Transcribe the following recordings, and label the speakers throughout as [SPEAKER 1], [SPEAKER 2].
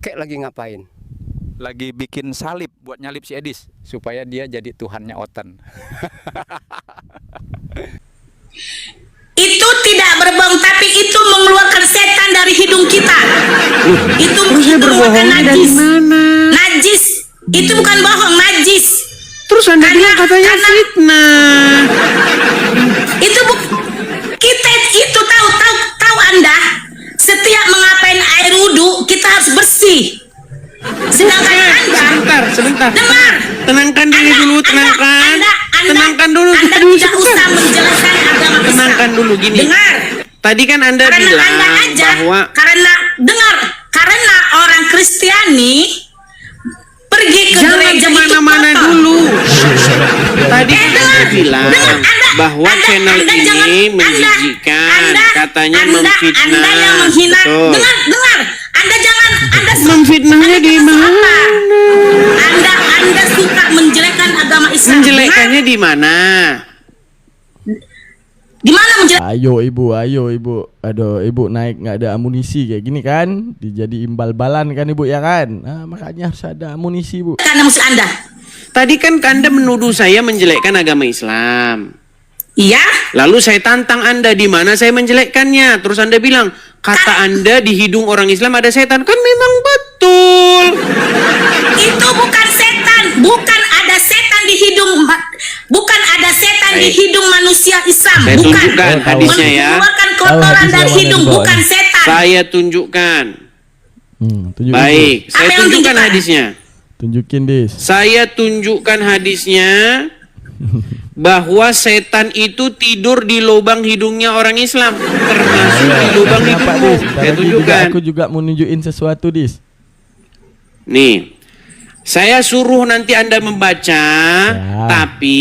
[SPEAKER 1] Kayak lagi ngapain?
[SPEAKER 2] Lagi bikin salib buat nyalip si Edis supaya dia jadi Tuhannya Otan.
[SPEAKER 3] Itu tidak berbohong, tapi itu mengeluarkan setan dari hidung kita. Itu bukan najis. Najis. Itu bukan bohong, najis.
[SPEAKER 4] Terus Anda bilang katanya fitnah.
[SPEAKER 3] Itu kita itu tahu Anda. Setiap mengapain air wudhu kita harus bersih. Sedangkan Anda
[SPEAKER 4] Sebentar.
[SPEAKER 3] dengar.
[SPEAKER 4] Tenangkan diri dulu, tenangkan. Tenangkan dulu.
[SPEAKER 3] Anda
[SPEAKER 4] Aduh,
[SPEAKER 3] tidak usah menjelaskan agama Islam.
[SPEAKER 4] Tenangkan dulu gini.
[SPEAKER 3] Dengar.
[SPEAKER 4] Tadi kan Anda
[SPEAKER 3] Karena
[SPEAKER 4] bilang
[SPEAKER 3] Anda aja,
[SPEAKER 4] bahwa
[SPEAKER 3] karena orang Kristiani pergi ke
[SPEAKER 4] jangan
[SPEAKER 3] gereja itu
[SPEAKER 4] kemana-mana
[SPEAKER 3] kotor.
[SPEAKER 4] dulu. Tadi kan Anda bilang bahwa
[SPEAKER 3] Anda
[SPEAKER 4] channel
[SPEAKER 3] jangan-
[SPEAKER 4] ini menjijikan, katanya
[SPEAKER 3] Anda
[SPEAKER 4] memfitnah.
[SPEAKER 3] yang menghina.
[SPEAKER 4] Betul.
[SPEAKER 3] Dengar. Anda jangan. Anda
[SPEAKER 4] Memfitnahnya
[SPEAKER 3] Anda
[SPEAKER 4] di
[SPEAKER 3] suka
[SPEAKER 4] mana?
[SPEAKER 3] apa? Anda suka menjelekkan agama Islam.
[SPEAKER 4] Menjelekannya di mana?
[SPEAKER 3] Di mana menjelekkan?
[SPEAKER 5] Ayo ibu. Aduh, ibu naik nggak ada amunisi kayak gini kan? Dijadiin bal-balan kan ibu ya kan? Nah, makanya harus ada amunisi bu.
[SPEAKER 3] Karena musuh Anda.
[SPEAKER 4] Tadi kan Anda menuduh saya menjelekkan agama Islam.
[SPEAKER 3] Iya.
[SPEAKER 4] Lalu saya tantang Anda di mana saya menjelekkannya. Terus Anda bilang, kata Anda di hidung orang Islam ada setan. Kan memang betul.
[SPEAKER 3] Itu bukan setan, bukan ada setan di hidung, bukan ada setan di
[SPEAKER 4] Baik.
[SPEAKER 3] hidung manusia Islam,
[SPEAKER 4] Saya
[SPEAKER 3] bukan.
[SPEAKER 4] tunjukkan hadisnya ya.
[SPEAKER 3] Mengeluarkan kotoran
[SPEAKER 5] hadisnya
[SPEAKER 3] dari
[SPEAKER 5] mana
[SPEAKER 3] hidung,
[SPEAKER 5] di bawah?
[SPEAKER 3] bukan setan.
[SPEAKER 4] Saya tunjukkan.
[SPEAKER 5] Tunjukin,
[SPEAKER 4] Baik,
[SPEAKER 3] Apa
[SPEAKER 4] saya
[SPEAKER 3] yang
[SPEAKER 4] tunjukkan
[SPEAKER 3] tunjukkan?
[SPEAKER 4] hadisnya.
[SPEAKER 5] tunjukin dis.
[SPEAKER 4] Saya tunjukkan hadisnya bahwa setan itu tidur di lubang hidungnya orang Islam, termasuk di lubang
[SPEAKER 5] Kenapa
[SPEAKER 4] hidungmu.
[SPEAKER 5] dis? Bentar
[SPEAKER 4] Saya
[SPEAKER 5] lagi
[SPEAKER 4] tunjukkan.
[SPEAKER 5] aku juga mau nunjukin sesuatu dis.
[SPEAKER 4] Nih, saya suruh nanti Anda membaca, tapi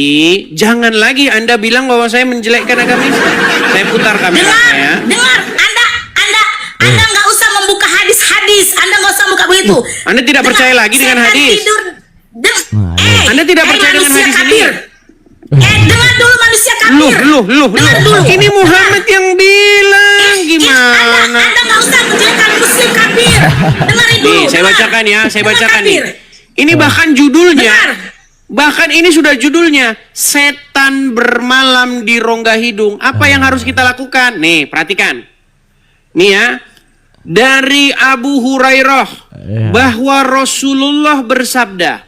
[SPEAKER 4] jangan lagi Anda bilang bahwa saya menjelekkan agama Islam. Saya putar kamera saya.
[SPEAKER 3] Dengar, Anda nggak usah membuka hadis-hadis, Anda nggak usah buka begitu.
[SPEAKER 4] Anda tidak percaya lagi dengan
[SPEAKER 3] setan
[SPEAKER 4] hadis?
[SPEAKER 3] Tidur,
[SPEAKER 4] Anda tidak percaya dengan
[SPEAKER 3] manusia
[SPEAKER 4] hadis ini?
[SPEAKER 3] kafir. Dengar dulu manusia kafir.
[SPEAKER 4] Loh.
[SPEAKER 3] Dengar dulu.
[SPEAKER 4] Ini Muhammad yang bilang gimana?
[SPEAKER 3] Anda nggak usah menjelekkan muslim kafir. Dengarin dulu.
[SPEAKER 4] Nih, saya
[SPEAKER 3] dengar.
[SPEAKER 4] bacakan ya, saya
[SPEAKER 3] Dengar
[SPEAKER 4] bacakan nih.
[SPEAKER 3] kafir.
[SPEAKER 4] Ini bahkan judulnya,
[SPEAKER 3] Dengar.
[SPEAKER 4] bahkan ini sudah judulnya, setan bermalam di rongga hidung. Apa yang harus kita lakukan? Nih, perhatikan. Nih ya, dari Abu Hurairah bahwa Rasulullah bersabda,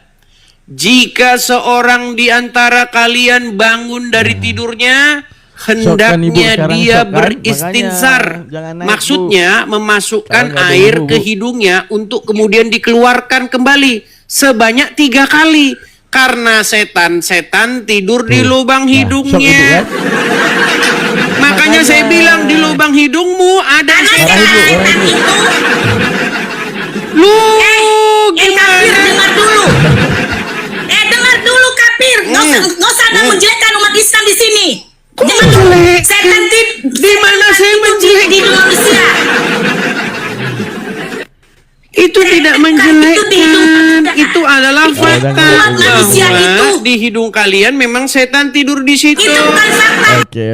[SPEAKER 4] jika seorang di antara kalian bangun dari tidurnya, hendaknya
[SPEAKER 5] sekarang
[SPEAKER 4] dia
[SPEAKER 5] shock kan?
[SPEAKER 4] beristinsar.
[SPEAKER 5] Makanya jangan naik, Bu.
[SPEAKER 4] Maksudnya memasukkan
[SPEAKER 5] Sekarang nggak ada
[SPEAKER 4] air
[SPEAKER 5] ibu, Bu.
[SPEAKER 4] ke hidungnya untuk kemudian dikeluarkan kembali sebanyak 3 kali. Karena setan tidur di lubang
[SPEAKER 5] Nah, shock ibu
[SPEAKER 4] hidungnya.
[SPEAKER 5] kan?
[SPEAKER 4] Makanya saya bilang di lubang hidungmu ada
[SPEAKER 3] Karena
[SPEAKER 4] setan.
[SPEAKER 3] setan itu
[SPEAKER 4] Lu
[SPEAKER 3] kafir,
[SPEAKER 4] gimana?
[SPEAKER 3] dengar dulu. Dengar dulu kafir. Nggak usah Anda menjelekkan umat Islam di sini. Jangan
[SPEAKER 4] menjelek?
[SPEAKER 3] setan
[SPEAKER 4] Di mana saya menjelek?
[SPEAKER 3] di hidung manusia.
[SPEAKER 4] Itu tidak
[SPEAKER 3] Itu di
[SPEAKER 4] menjelekkan.
[SPEAKER 3] hidung.
[SPEAKER 4] Itu adalah fakta
[SPEAKER 3] umat manusia itu.
[SPEAKER 4] bahwa di hidung kalian memang setan tidur di situ.
[SPEAKER 3] Itu bukan fakta.
[SPEAKER 5] Oke.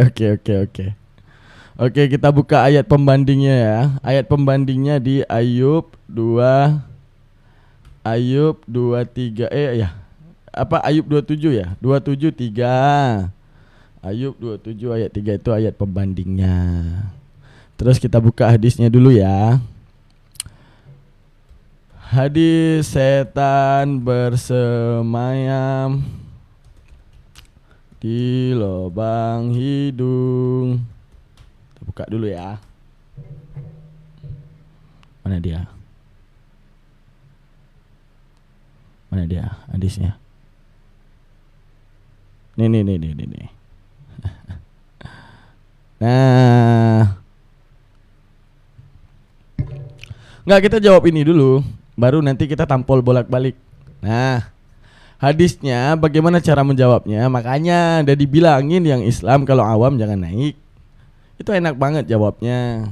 [SPEAKER 5] Oke, kita buka ayat pembandingnya ya. Ayat pembandingnya di Ayub 23 ya. Apa Ayub 27 ya? 27:3. Ayub 27 ayat 3 itu ayat pembandingnya. Terus kita buka hadisnya dulu ya. Hadis setan bersemayam di lubang hidung. Kita buka dulu ya. Mana dia? Hadisnya? Nih. Nah. Nggak, kita jawab ini dulu. Baru nanti kita tampol bolak-balik. Nah, hadisnya bagaimana cara menjawabnya? Makanya udah dibilangin yang Islam kalau awam jangan naik. Itu enak banget jawabnya.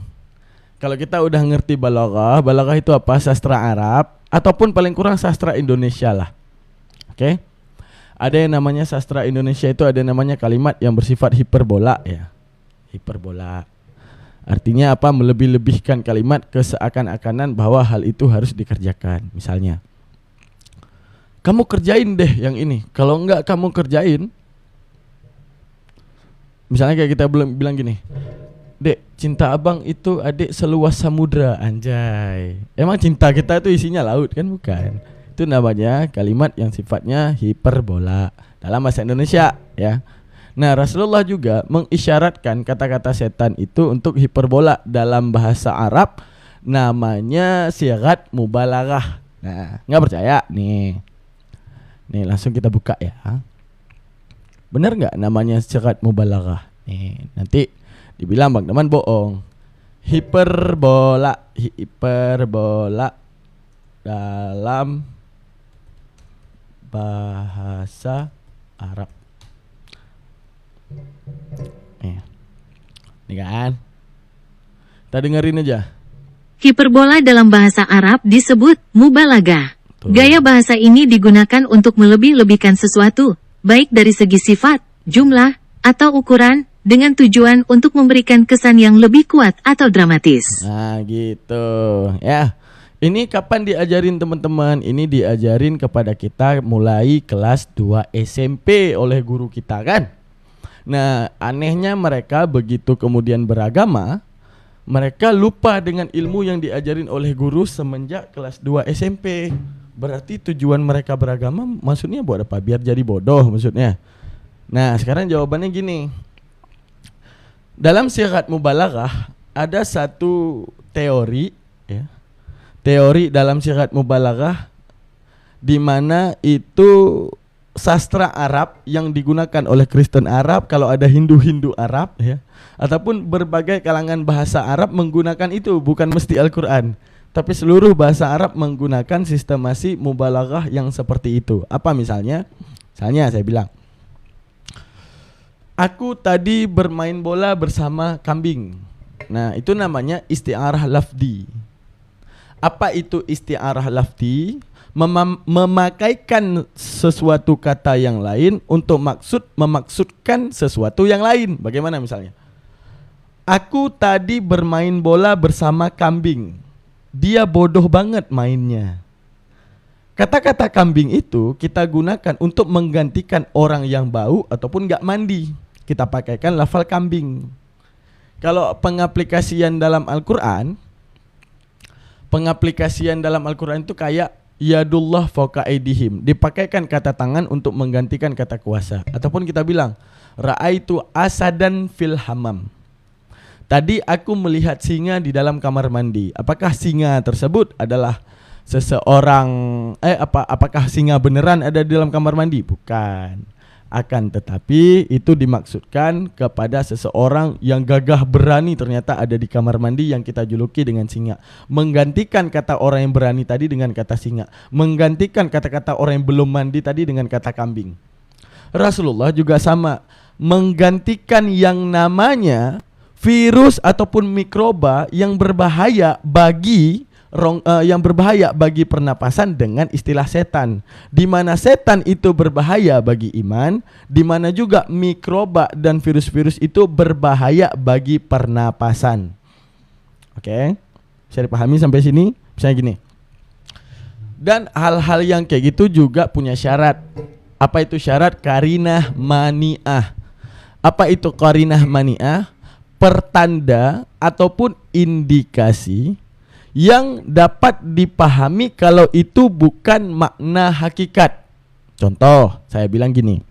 [SPEAKER 5] Kalau kita udah ngerti balaghah itu apa? Sastra Arab ataupun paling kurang sastra Indonesia lah. Oke? Ada yang namanya sastra Indonesia, itu ada namanya kalimat yang bersifat hiperbola ya. Hiperbola. Artinya apa? Melebih-lebihkan kalimat ke seakan-akanan bahwa hal itu harus dikerjakan. Misalnya, kamu kerjain deh yang ini. Kalau enggak kamu kerjain, misalnya kayak kita bilang gini, Dek, cinta abang itu adik seluas samudra. Anjay, emang cinta kita itu isinya laut kan? Bukan. Itu namanya kalimat yang sifatnya hiperbola dalam bahasa Indonesia ya. Nah, Rasulullah juga mengisyaratkan kata-kata setan itu untuk hiperbola dalam bahasa Arab, namanya sighat mubalaghah. Nah, nggak percaya nih langsung kita buka ya. Bener nggak namanya sighat mubalaghah? Nih nanti dibilang Bang Teman bohong. Hiperbola dalam bahasa Arab. Nih kan, kita dengerin aja.
[SPEAKER 1] Hiperbola dalam bahasa Arab disebut mubalaghah. Gaya bahasa ini digunakan untuk melebih-lebihkan sesuatu, baik dari segi sifat, jumlah, atau ukuran, dengan tujuan untuk memberikan kesan yang lebih kuat atau dramatis.
[SPEAKER 5] Nah gitu ya. Ini kapan diajarin teman-teman? Ini diajarin kepada kita mulai kelas 2 SMP oleh guru kita kan. Nah anehnya mereka begitu kemudian beragama, mereka lupa dengan ilmu yang diajarin oleh guru semenjak kelas 2 SMP. Berarti tujuan mereka beragama maksudnya buat apa? Biar jadi bodoh maksudnya. Nah sekarang jawabannya gini. Dalam sighat mubalaghah ada satu teori ya. Teori dalam sighat mubalaghah di mana itu sastra Arab yang digunakan oleh Kristen Arab, kalau ada Hindu-Hindu Arab ya, ataupun berbagai kalangan bahasa Arab menggunakan itu, bukan mesti Al-Qur'an. Tapi seluruh bahasa Arab menggunakan sistemasi mubalaghah yang seperti itu. Apa misalnya? Misalnya saya bilang, aku tadi bermain bola bersama kambing. Nah itu namanya isti'arah lafdi. Apa itu isti'arah lafdi? Memakaikan sesuatu kata yang lain untuk memaksudkan sesuatu yang lain. Bagaimana misalnya? Aku tadi bermain bola bersama kambing. Dia bodoh banget mainnya. Kata-kata kambing itu kita gunakan untuk menggantikan orang yang bau ataupun gak mandi. Kita pakaikan lafal kambing. Kalau pengaplikasian dalam Al-Quran itu kayak yadullah fawqa aidihim, dipakaikan kata tangan untuk menggantikan kata kuasa. Ataupun kita bilang ra'aitu asadan fil hamam. Tadi aku melihat singa di dalam kamar mandi. Apakah singa tersebut adalah seseorang apakah singa beneran ada di dalam kamar mandi? Bukan. Akan tetapi itu dimaksudkan kepada seseorang yang gagah berani ternyata ada di kamar mandi yang kita juluki dengan singa. Menggantikan kata orang yang berani tadi dengan kata singa. Menggantikan kata-kata orang yang belum mandi tadi dengan kata kambing. Rasulullah juga sama, menggantikan yang namanya virus ataupun mikroba yang berbahaya bagi pernapasan dengan istilah setan. Di mana setan itu berbahaya bagi iman, di mana juga mikroba dan virus-virus itu berbahaya bagi pernapasan. Oke? Bisa dipahami sampai sini? Misalnya gini. Dan hal-hal yang kayak gitu juga punya syarat. Apa itu syarat? Qarinah mani'ah. Apa itu qarinah mani'ah? Pertanda ataupun indikasi yang dapat dipahami kalau itu bukan makna hakikat. Contoh, saya bilang gini.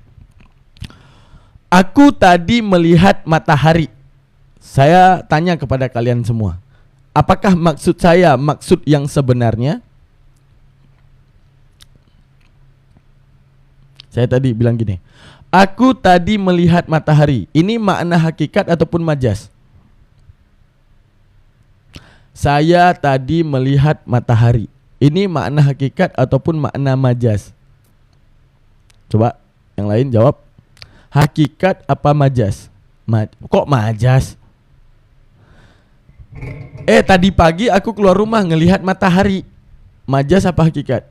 [SPEAKER 5] Aku tadi melihat matahari. Saya tanya kepada kalian semua, apakah maksud saya maksud yang sebenarnya? Saya tadi bilang gini. Aku tadi melihat matahari. Ini makna hakikat ataupun majas? Saya tadi melihat matahari. Ini makna hakikat ataupun makna majas? Coba yang lain jawab. Hakikat apa majas? Kok majas? Tadi pagi aku keluar rumah ngelihat matahari. Majas apa hakikat?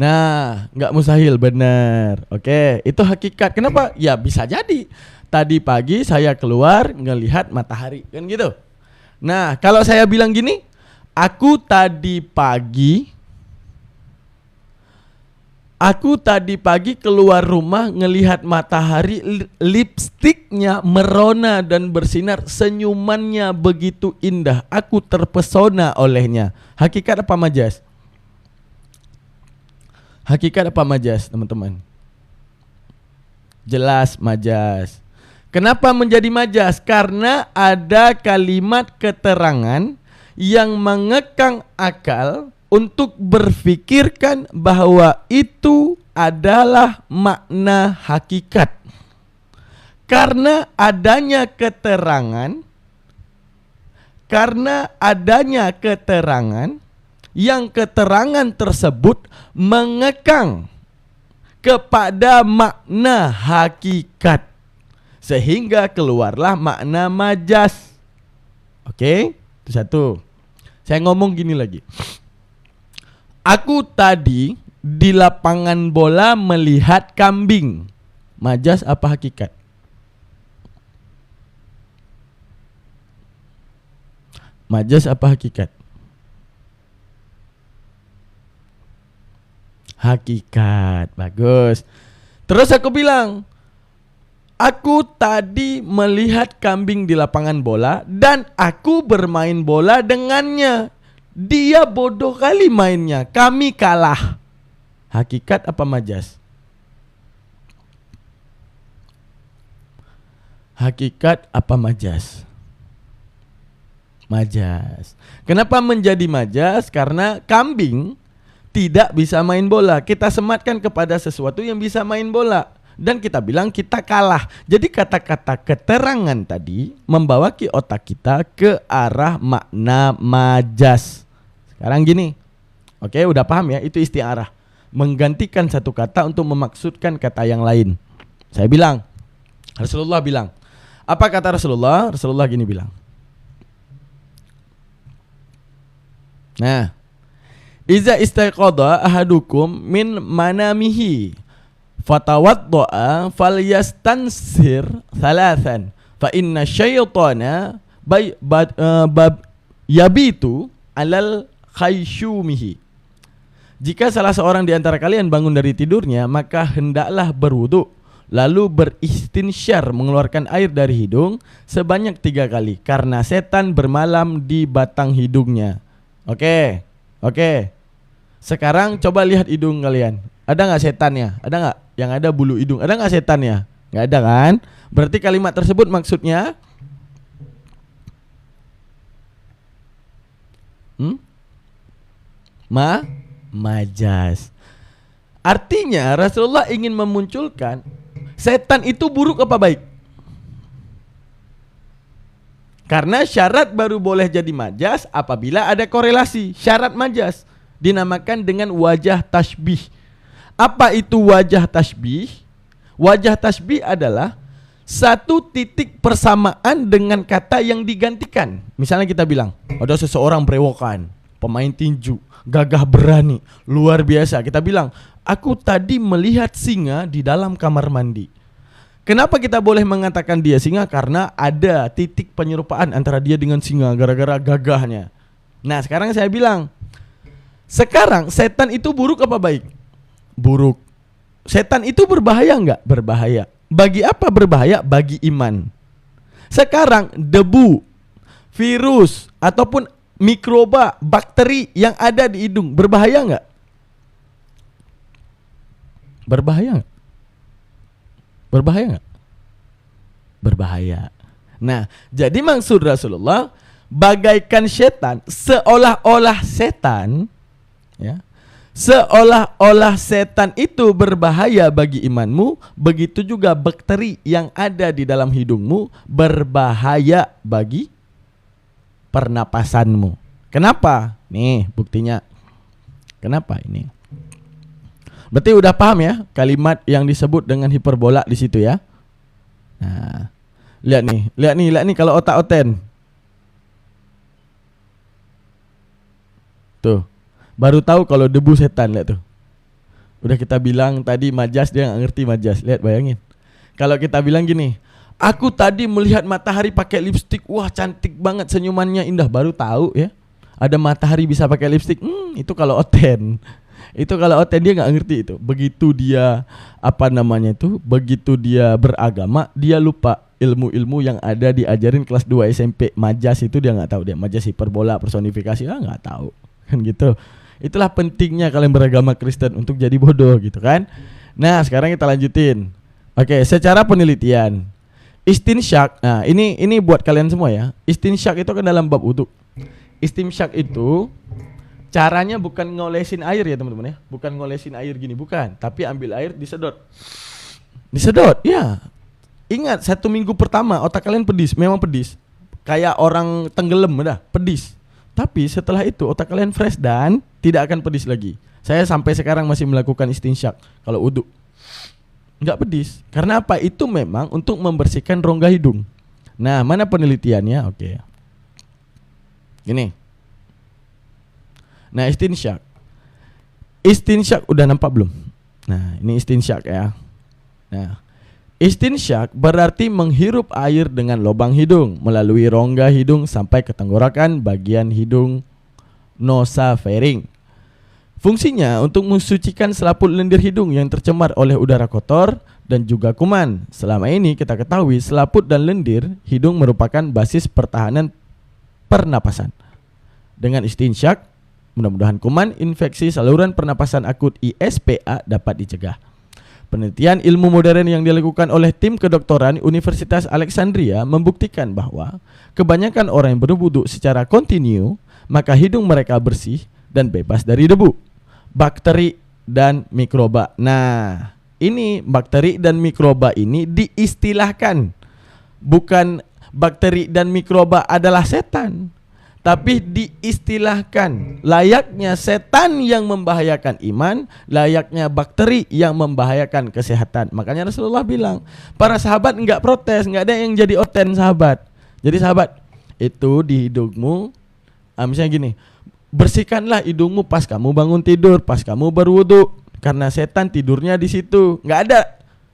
[SPEAKER 5] Nah, nggak mustahil, benar. Oke, itu hakikat. Kenapa? Ya bisa jadi. Tadi pagi saya keluar ngelihat matahari, kan gitu. Nah, kalau saya bilang gini, aku tadi pagi keluar rumah ngelihat matahari, lipstiknya merona dan bersinar, senyumannya begitu indah. Aku terpesona olehnya. Hakikat apa majaz? Hakikat apa majaz, teman-teman? Jelas majaz. Kenapa menjadi majaz? Karena ada kalimat keterangan yang mengekang akal untuk berfikirkan bahwa itu adalah makna hakikat. Karena adanya keterangan yang keterangan tersebut mengekang kepada makna hakikat, sehingga keluarlah makna majaz. Oke, itu satu. Saya ngomong gini lagi. Aku tadi di lapangan bola melihat kambing. Majaz apa hakikat? Majaz apa hakikat? Hakikat. Bagus. Terus aku bilang, aku tadi melihat kambing di lapangan bola dan aku bermain bola dengannya. Dia bodoh kali mainnya, kami kalah. Hakikat apa majaz? Hakikat apa majaz? Majaz. Kenapa menjadi majaz? Karena kambing tidak bisa main bola. Kita sematkan kepada sesuatu yang bisa main bola, dan kita bilang kita kalah. Jadi kata-kata keterangan tadi membawaki otak kita ke arah makna majaz. Sekarang gini, oke, udah paham ya? Itu isti'arah, menggantikan satu kata untuk memaksudkan kata yang lain. Saya bilang, Rasulullah bilang. Apa kata Rasulullah? Rasulullah gini bilang. Nah, iza istaiqadha ahadukum min manamihi fatawadda'a falyastansir thalathan fa inna syaitana yabitu alal khaysyumihi. Jika salah seorang di antara kalian bangun dari tidurnya, maka hendaklah berwudu, lalu beristinsyar, mengeluarkan air dari hidung sebanyak 3 kali, karena setan bermalam di batang hidungnya. Oke. Sekarang coba lihat hidung kalian. Ada nggak setannya? Ada nggak? Yang ada bulu hidung. Ada nggak setannya? Nggak ada kan? Berarti kalimat tersebut maksudnya majaz. Artinya Rasulullah ingin memunculkan setan itu buruk apa baik? Karena syarat baru boleh jadi majaz apabila ada korelasi. Syarat majaz dinamakan dengan wajah tasbih. Apa itu wajah tasbih? Wajah tasbih adalah satu titik persamaan dengan kata yang digantikan. Misalnya kita bilang, ada seseorang berewokan, pemain tinju, gagah berani, luar biasa. Kita bilang, aku tadi melihat singa di dalam kamar mandi. Kenapa kita boleh mengatakan dia singa? Karena ada titik penyerupaan antara dia dengan singa gara-gara gagahnya. Nah, sekarang saya bilang, sekarang setan itu buruk apa baik? Buruk. Setan itu berbahaya enggak? Berbahaya. Bagi apa berbahaya? Bagi iman. Sekarang debu, virus, ataupun mikroba, bakteri yang ada di hidung berbahaya enggak? Berbahaya enggak? Berbahaya enggak? Berbahaya. Nah, jadi maksud Rasulullah bagaikan setan, seolah-olah setan, ya, seolah-olah setan itu berbahaya bagi imanmu, begitu juga bakteri yang ada di dalam hidungmu berbahaya bagi pernapasanmu. Kenapa? Nih buktinya. Kenapa ini? Berarti udah paham ya kalimat yang disebut dengan hiperbola di situ ya. Nah, lihat nih kalau otak-oten. Tuh, baru tahu kalau debu setan, lihat tuh. Udah kita bilang tadi majas, dia nggak ngerti majas. Lihat, bayangin. Kalau kita bilang gini, aku tadi melihat matahari pakai lipstik, wah cantik banget, senyumannya indah. Baru tahu ya, ada matahari bisa pakai lipstik. Itu kalau oten. Itu kalau oten, dia nggak ngerti itu. Begitu dia begitu dia beragama, dia lupa ilmu-ilmu yang ada diajarin kelas 2 SMP. Majas itu dia nggak tahu, dia majas hiperbola, personifikasi, nggak tahu kan gitu. Itulah pentingnya kalian beragama Kristen, untuk jadi bodoh gitu kan. Nah sekarang kita lanjutin. Oke, secara penelitian istinsyak, nah ini buat kalian semua ya. Istinsyak itu kan dalam bab wudu. Istinsyak itu caranya bukan ngolesin air ya teman-teman ya, bukan ngolesin air gini, bukan, tapi ambil air disedot ya. Ingat, 1 minggu pertama otak kalian pedis, memang pedis, kayak orang tenggelam, udah pedis. Tapi setelah itu otak kalian fresh dan tidak akan pedis lagi. Saya sampai sekarang masih melakukan istinsyak kalau wudu, nggak pedis. Karena apa? Itu memang untuk membersihkan rongga hidung. Nah, mana penelitiannya? Oke, gini. Nah, istinsyak udah nampak belum? Nah, ini istinsyak ya. Nah, istinsyak berarti menghirup air dengan lubang hidung melalui rongga hidung sampai ke tenggorokan bagian hidung nasofaring. Fungsinya untuk mensucikan selaput lendir hidung yang tercemar oleh udara kotor dan juga kuman. Selama ini kita ketahui selaput dan lendir hidung merupakan basis pertahanan pernapasan. Dengan istinsyak, mudah-mudahan kuman infeksi saluran pernapasan akut ISPA dapat dicegah. Penelitian ilmu modern yang dilakukan oleh tim kedokteran Universitas Alexandria membuktikan bahwa kebanyakan orang yang berwudu secara kontinu, maka hidung mereka bersih dan bebas dari debu, bakteri, dan mikroba. Nah, ini bakteri dan mikroba ini diistilahkan. Bukan bakteri dan mikroba adalah setan, tapi diistilahkan layaknya setan yang membahayakan iman, layaknya bakteri yang membahayakan kesehatan. Makanya Rasulullah bilang, para sahabat enggak protes, enggak ada yang jadi oten sahabat. Jadi sahabat, itu di hidungmu, misalnya gini, bersihkanlah hidungmu pas kamu bangun tidur, pas kamu berwudu, karena setan tidurnya di situ. Enggak ada.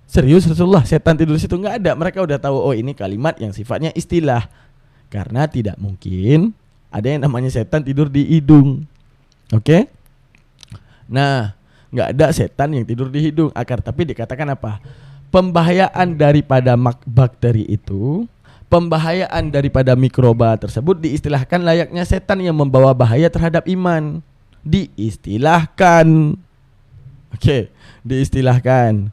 [SPEAKER 5] Serius Rasulullah, setan tidur di situ? Enggak ada. Mereka udah tahu, oh ini kalimat yang sifatnya istilah. Karena tidak mungkin ada yang namanya setan tidur di hidung. Oke? Nah, nggak ada setan yang tidur di hidung. Tapi dikatakan apa? Pembahayaan daripada bakteri itu, pembahayaan daripada mikroba tersebut diistilahkan layaknya setan yang membawa bahaya terhadap iman. Diistilahkan. Oke, diistilahkan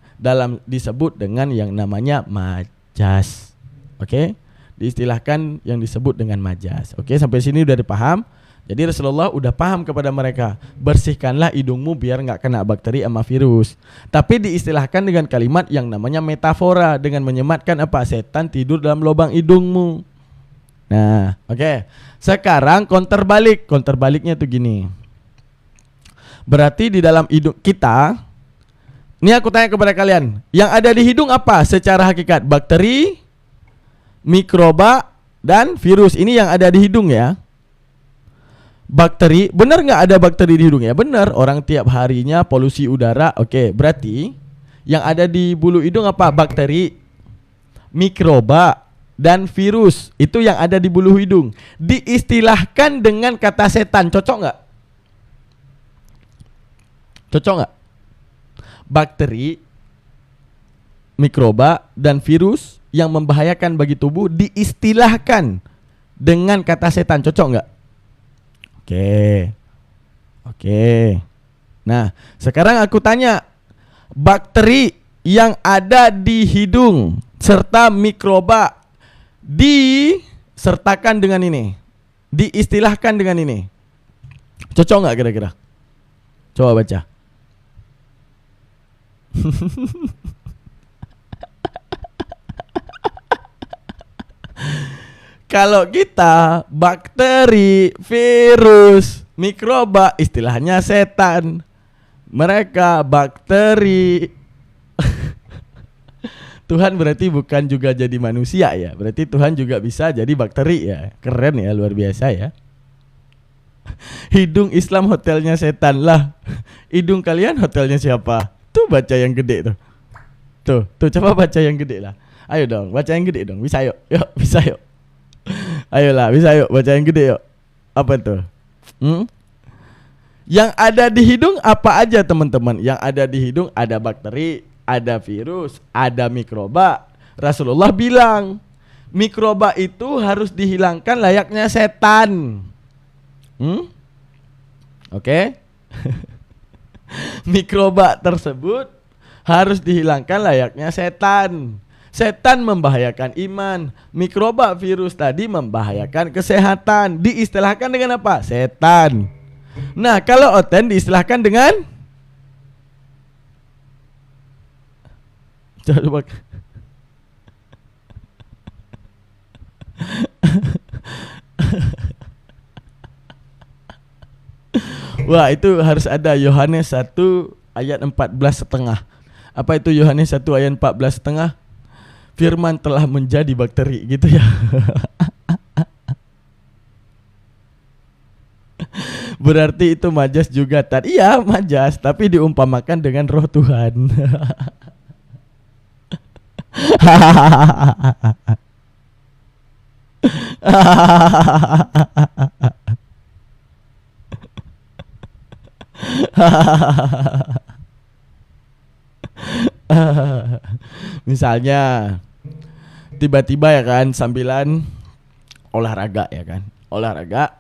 [SPEAKER 5] disebut dengan yang namanya majas. Oke? Diistilahkan yang disebut dengan majas. Oke, sampai sini udah dipaham. Jadi Rasulullah udah paham kepada mereka, bersihkanlah hidungmu biar nggak kena bakteri sama virus. Tapi diistilahkan dengan kalimat yang namanya metafora, dengan menyematkan apa? Setan tidur dalam lubang hidungmu. Nah, oke. Sekarang counterbaliknya tuh gini. Berarti di dalam hidung kita, ini aku tanya kepada kalian, yang ada di hidung apa secara hakikat? Bakteri, mikroba, dan virus. Ini yang ada di hidung ya. Bakteri, benar nggak ada bakteri di hidung ya? Benar, orang tiap harinya polusi udara. Oke, berarti yang ada di bulu hidung apa? Bakteri, mikroba, dan virus. Itu yang ada di bulu hidung. Diistilahkan dengan kata setan, cocok nggak? Cocok nggak? Bakteri, mikroba, dan virus yang membahayakan bagi tubuh diistilahkan dengan kata setan, cocok nggak? Oke. Nah, sekarang aku tanya, bakteri yang ada di hidung serta mikroba disertakan dengan ini, diistilahkan dengan ini, cocok nggak kira-kira? Coba baca. Kalau kita bakteri, virus, mikroba, istilahnya setan. Mereka bakteri. Tuhan berarti bukan juga jadi manusia ya. Berarti Tuhan juga bisa jadi bakteri ya. Keren ya, luar biasa ya. Hidung Islam hotelnya setan lah. Hidung kalian hotelnya siapa? Tuh baca yang gede tuh. Tuh coba baca yang gede lah. Ayo dong, baca yang gede dong. Bisa yuk. Yuk, bisa yuk. Ayolah, bisa yuk baca yang gede yuk. Apa tuh? Yang ada di hidung apa aja teman-teman? Yang ada di hidung ada bakteri, ada virus, ada mikroba. Rasulullah bilang, mikroba itu harus dihilangkan layaknya setan. Oke? Mikroba tersebut harus dihilangkan layaknya setan. Setan membahayakan iman. Mikroba virus tadi membahayakan kesehatan. Diistilahkan dengan apa? Setan. Nah, kalau Oten diistilahkan dengan coba. Wah, itu harus ada Yohanes 1 ayat 14,5. Apa itu Yohanes 1 ayat 14,5? Firman telah menjadi bakteri gitu ya. Berarti itu majas juga tadi. Iya, majas, tapi diumpamakan dengan roh Tuhan. Misalnya tiba-tiba ya kan sambilan olahraga ya kan. Olahraga.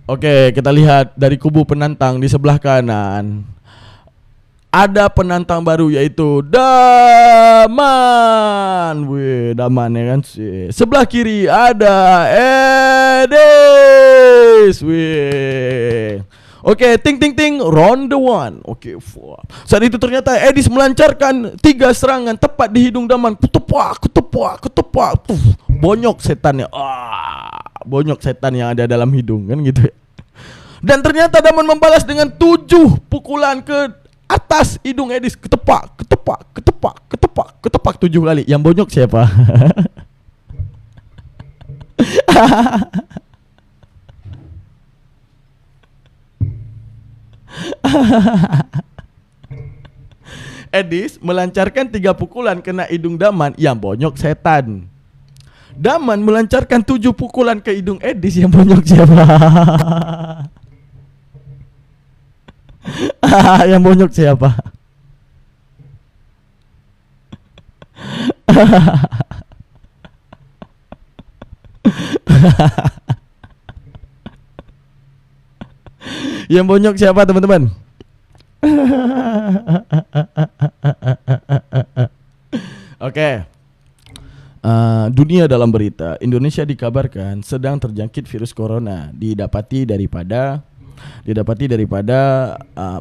[SPEAKER 5] Oke, kita lihat dari kubu penantang di sebelah kanan. Ada penantang baru yaitu Daman. Wih, Daman ya kan sih. Sebelah kiri ada Edis. Wih. Oke, ting ting ting, round the one. Oke, saat itu ternyata Edis melancarkan 3 serangan tepat di hidung Daman. Ketepak. Bonyok setannya. Bonyok setan yang ada dalam hidung kan gitu ya. Dan ternyata Daman membalas dengan 7 pukulan ke atas hidung Edis. Ketepak 7 kali. Yang bonyok siapa? Edis melancarkan 3 pukulan kena hidung Daman, yang bonyok setan. Daman melancarkan 7 pukulan ke hidung Edis, yang bonyok siapa? Yang bonyok siapa? Yang bonyok siapa teman-teman? Oke. Dunia dalam berita. Indonesia dikabarkan sedang terjangkit virus corona. Didapati daripada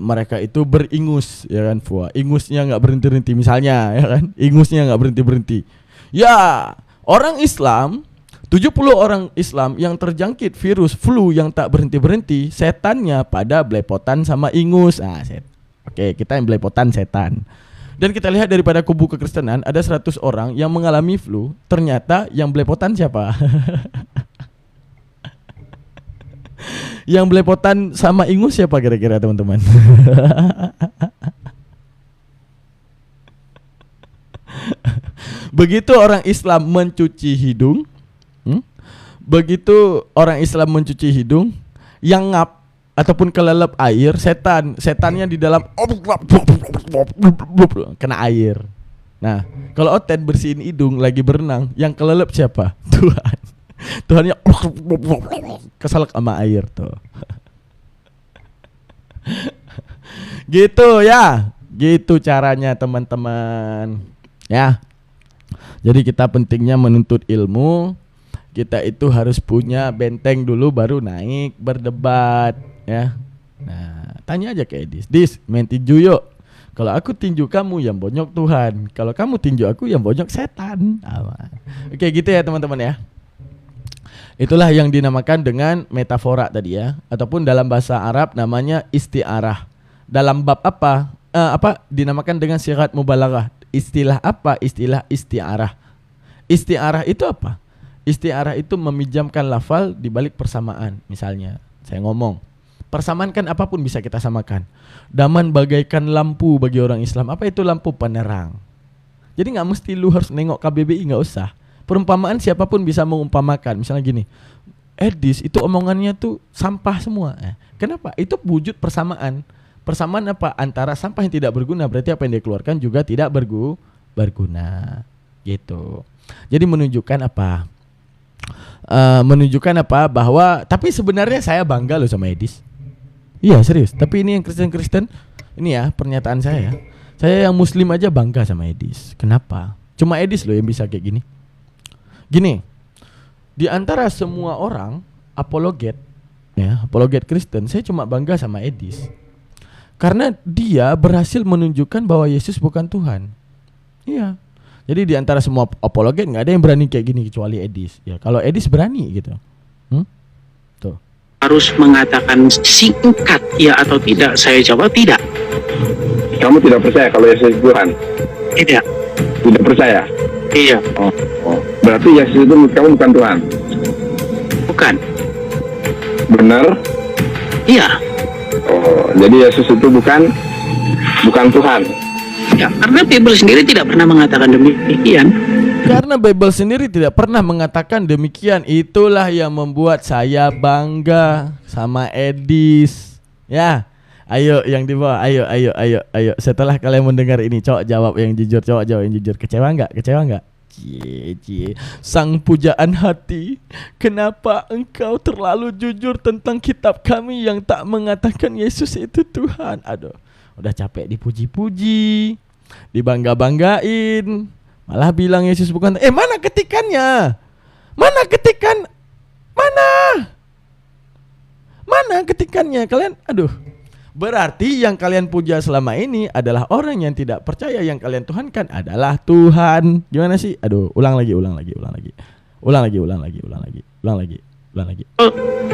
[SPEAKER 5] mereka itu beringus, ya kan? Ingusnya nggak berhenti-berhenti misalnya, ya kan? Ingusnya nggak berhenti-berhenti. Ya, orang Islam 70 orang Islam yang terjangkit virus flu yang tak berhenti-berhenti, setannya pada belepotan sama ingus. Oke, kita yang belepotan setan. Dan kita lihat daripada kubu kekristenan ada 100 orang yang mengalami flu, ternyata yang belepotan siapa? Yang belepotan sama ingus siapa kira-kira teman-teman? Begitu orang Islam mencuci hidung, yang ngap ataupun kelelep air, setannya di dalam kena air. Nah, kalau Oten bersihin hidung lagi berenang, yang kelelep siapa? Tuhannya keselak sama air tuh. Gitu ya. Gitu caranya teman-teman. Ya. Jadi kita pentingnya menuntut ilmu. Kita itu harus punya benteng dulu baru naik berdebat ya. Nah, tanya aja ke Edis. Dis, main tinju yuk. Kalau aku tinju kamu yang bonyok Tuhan. Kalau kamu tinju aku yang bonyok setan. Oke, gitu ya teman-teman ya. Itulah yang dinamakan dengan metafora tadi ya, ataupun dalam bahasa Arab namanya isti'arah. Dalam bab apa dinamakan dengan syirat mubalaghah. Istilah apa? Istilah isti'arah. Isti'arah itu apa? Isti'arah itu meminjamkan lafal di balik persamaan. Misalnya, saya ngomong, Persamakan apapun bisa kita samakan. Daman bagaikan lampu bagi orang Islam. Apa itu lampu? Penerang. Jadi nggak mesti lu harus nengok KBBI, nggak usah. Perumpamaan siapapun bisa mengumpamakan. Misalnya gini, Edis itu omongannya tuh sampah semua. Kenapa? Itu wujud persamaan. Persamaan apa? Antara sampah yang tidak berguna, berarti apa yang dia keluarkan juga tidak berguna. Gitu. Jadi menunjukkan apa? Menunjukkan apa? Bahwa tapi sebenarnya saya bangga loh sama Edis. Iya serius. Tapi ini yang Kristen-Kristen, ini ya pernyataan saya. Saya yang Muslim aja bangga sama Edis. Kenapa? Cuma Edis loh yang bisa kayak gini. Gini, di antara semua orang apologet, ya apologet Kristen, saya cuma bangga sama Edis. Karena dia berhasil menunjukkan bahwa Yesus bukan Tuhan. Iya. Jadi di antara semua apologet nggak ada yang berani kayak gini kecuali Edis. Ya kalau Edis berani gitu. Tuh.
[SPEAKER 4] Harus mengatakan singkat ya atau tidak? Saya jawab tidak.
[SPEAKER 6] Kamu tidak percaya kalau Yesus Tuhan?
[SPEAKER 4] Tidak.
[SPEAKER 6] Tidak percaya?
[SPEAKER 4] Iya.
[SPEAKER 6] Oh. Berarti Yesus itu menurut kamu bukan Tuhan?
[SPEAKER 4] Bukan.
[SPEAKER 6] Benar?
[SPEAKER 4] Iya.
[SPEAKER 6] Oh, jadi Yesus itu bukan Tuhan.
[SPEAKER 4] Ya, karena Bible sendiri tidak pernah mengatakan demikian.
[SPEAKER 5] Karena Bible sendiri tidak pernah mengatakan demikian. Itulah yang membuat saya bangga sama Edis. Ya. Ayo yang di bawah, ayo. Setelah kalian mendengar ini, cowok jawab yang jujur, Kecewa nggak? Cie. Sang pujaan hati, kenapa engkau terlalu jujur tentang kitab kami yang tak mengatakan Yesus itu Tuhan? Aduh, udah capek dipuji-puji, dibangga-banggain, malah bilang Yesus bukan. Mana ketikannya? Mana ketikannya? Kalian, aduh. Berarti yang kalian puja selama ini adalah orang yang tidak percaya yang kalian tuhankan adalah Tuhan. Gimana sih? Aduh, ulang lagi.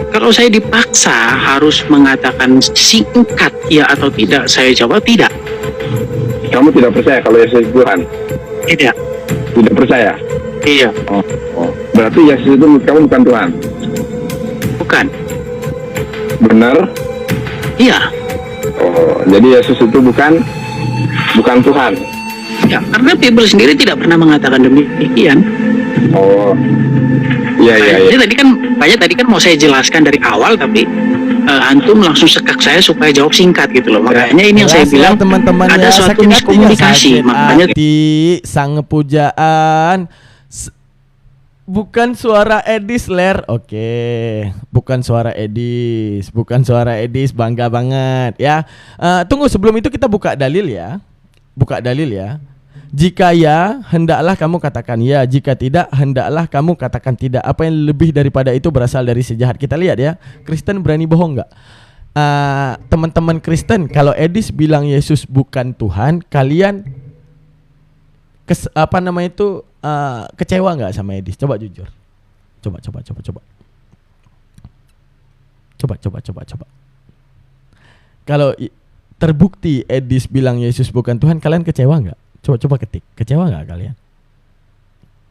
[SPEAKER 4] Kalau saya dipaksa harus mengatakan singkat ya atau tidak, saya jawab tidak.
[SPEAKER 6] Kamu tidak percaya kalau Yesus Tuhan?
[SPEAKER 4] Tidak.
[SPEAKER 6] Tidak percaya?
[SPEAKER 4] Iya.
[SPEAKER 6] Oh. Berarti Yesus itu menurut kamu bukan Tuhan?
[SPEAKER 4] Bukan.
[SPEAKER 6] Benar?
[SPEAKER 4] Iya.
[SPEAKER 6] Oh, jadi Yesus itu bukan Tuhan.
[SPEAKER 4] Ya, karena Bible sendiri tidak pernah mengatakan demikian.
[SPEAKER 6] Oh. Iya.
[SPEAKER 4] Jadi tadi kan mau saya jelaskan dari awal, tapi antum langsung sekak saya supaya jawab singkat gitu loh. Makanya ini yang saya bilang
[SPEAKER 5] teman-teman
[SPEAKER 4] ada suatu miskomunikasi. Makanya
[SPEAKER 5] sang pujaan bukan suara Edis ler. Oke. Bukan suara Edis, bangga banget ya. Tunggu, sebelum itu kita buka dalil ya. Jika ya, hendaklah kamu katakan ya. Jika tidak, hendaklah kamu katakan tidak. Apa yang lebih daripada itu berasal dari sejahat. Kita lihat ya, Kristen berani bohong nggak? Teman-teman Kristen, kalau Edis bilang Yesus bukan Tuhan, kalian kecewa nggak sama Edis? Coba jujur. Coba. Kalau terbukti Edis bilang Yesus bukan Tuhan, kalian kecewa nggak? Coba ketik. Kecewa nggak kalian?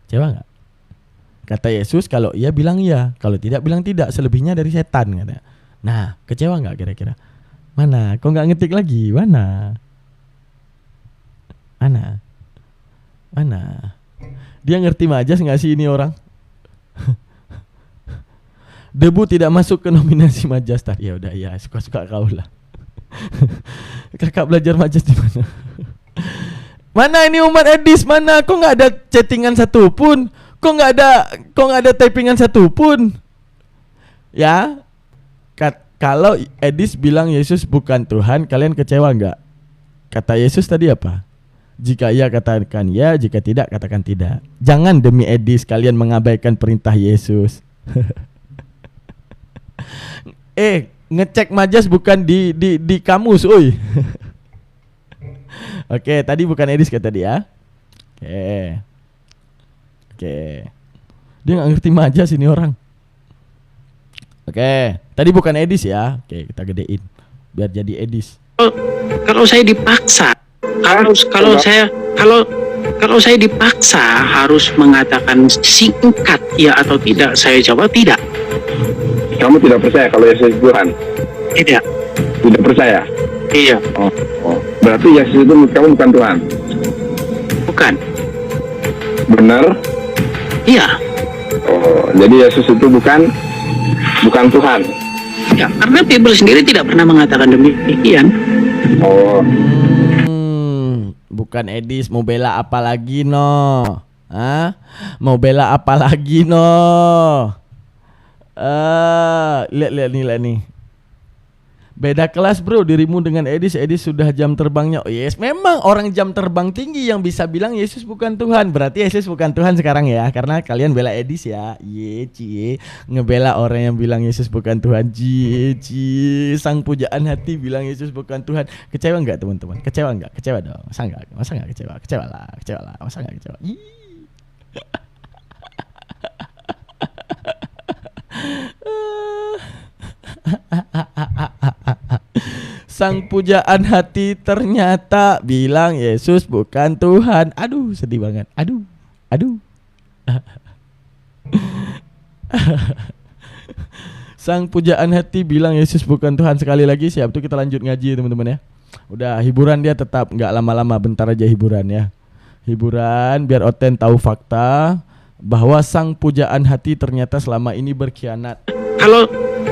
[SPEAKER 5] Kecewa nggak? Kata Yesus kalau iya bilang iya, kalau tidak bilang tidak. Selebihnya dari setan katanya. Nah, kecewa nggak kira-kira? Mana? Kok nggak ngetik lagi? Mana? Dia ngerti majas nggak sih ini orang? Debu tidak masuk ke nominasi majas tadi. Ya udah ya, suka-suka kau lah. Kakak belajar majas di mana? Mana ini umat Edis? Mana? Kok nggak ada chattingan satu pun? Kok nggak ada typingan satu pun? Ya, kalau Edis bilang Yesus bukan Tuhan, kalian kecewa nggak? Kata Yesus tadi apa? Jika iya katakan ya, jika tidak katakan tidak. Jangan demi Edis kalian mengabaikan perintah Yesus. Ngecek majas bukan di kamus, uy. Oke, tadi bukan Edis kata dia. Oke. Dia nggak ngerti majas ini orang. Oke, tadi bukan Edis ya. Oke, kita gedein biar jadi Edis.
[SPEAKER 4] Kalau saya dipaksa, kalau saya dipaksa harus mengatakan singkat ya atau tidak, saya jawab tidak.
[SPEAKER 6] Kamu tidak percaya kalau Yesus Tuhan?
[SPEAKER 4] Tidak.
[SPEAKER 6] Tidak percaya.
[SPEAKER 4] Iya.
[SPEAKER 6] Berarti Yesus itu menurut kamu bukan Tuhan.
[SPEAKER 4] Bukan.
[SPEAKER 6] Benar?
[SPEAKER 4] Iya.
[SPEAKER 6] Jadi Yesus itu bukan Tuhan.
[SPEAKER 4] Ya, karena Bible sendiri tidak pernah mengatakan demikian.
[SPEAKER 5] Bukan Edis, mau bela apa lagi no? Hah? Mau bela apa lagi no? Lihat nih. Beda kelas bro, dirimu dengan Edis sudah jam terbangnya. Oh yes, memang orang jam terbang tinggi yang bisa bilang Yesus bukan Tuhan. Berarti Yesus bukan Tuhan sekarang ya, karena kalian bela Edis ya. Cie, ngebela orang yang bilang Yesus bukan Tuhan. Cie, sang pujaan hati bilang Yesus bukan Tuhan. Kecewa nggak teman-teman? Kecewa nggak? Kecewa dong. Masa nggak kecewa? Kecewa lah. Masa nggak kecewa? Sang pujaan hati ternyata bilang Yesus bukan Tuhan. Aduh, sedih banget. Aduh. Sang pujaan hati bilang Yesus bukan Tuhan. Sekali lagi siap tuh, kita lanjut ngaji teman-teman ya. Udah, hiburan dia tetap nggak lama-lama, bentar aja hiburan ya. Hiburan biar Oten tahu fakta bahwa sang pujaan hati ternyata selama ini berkhianat.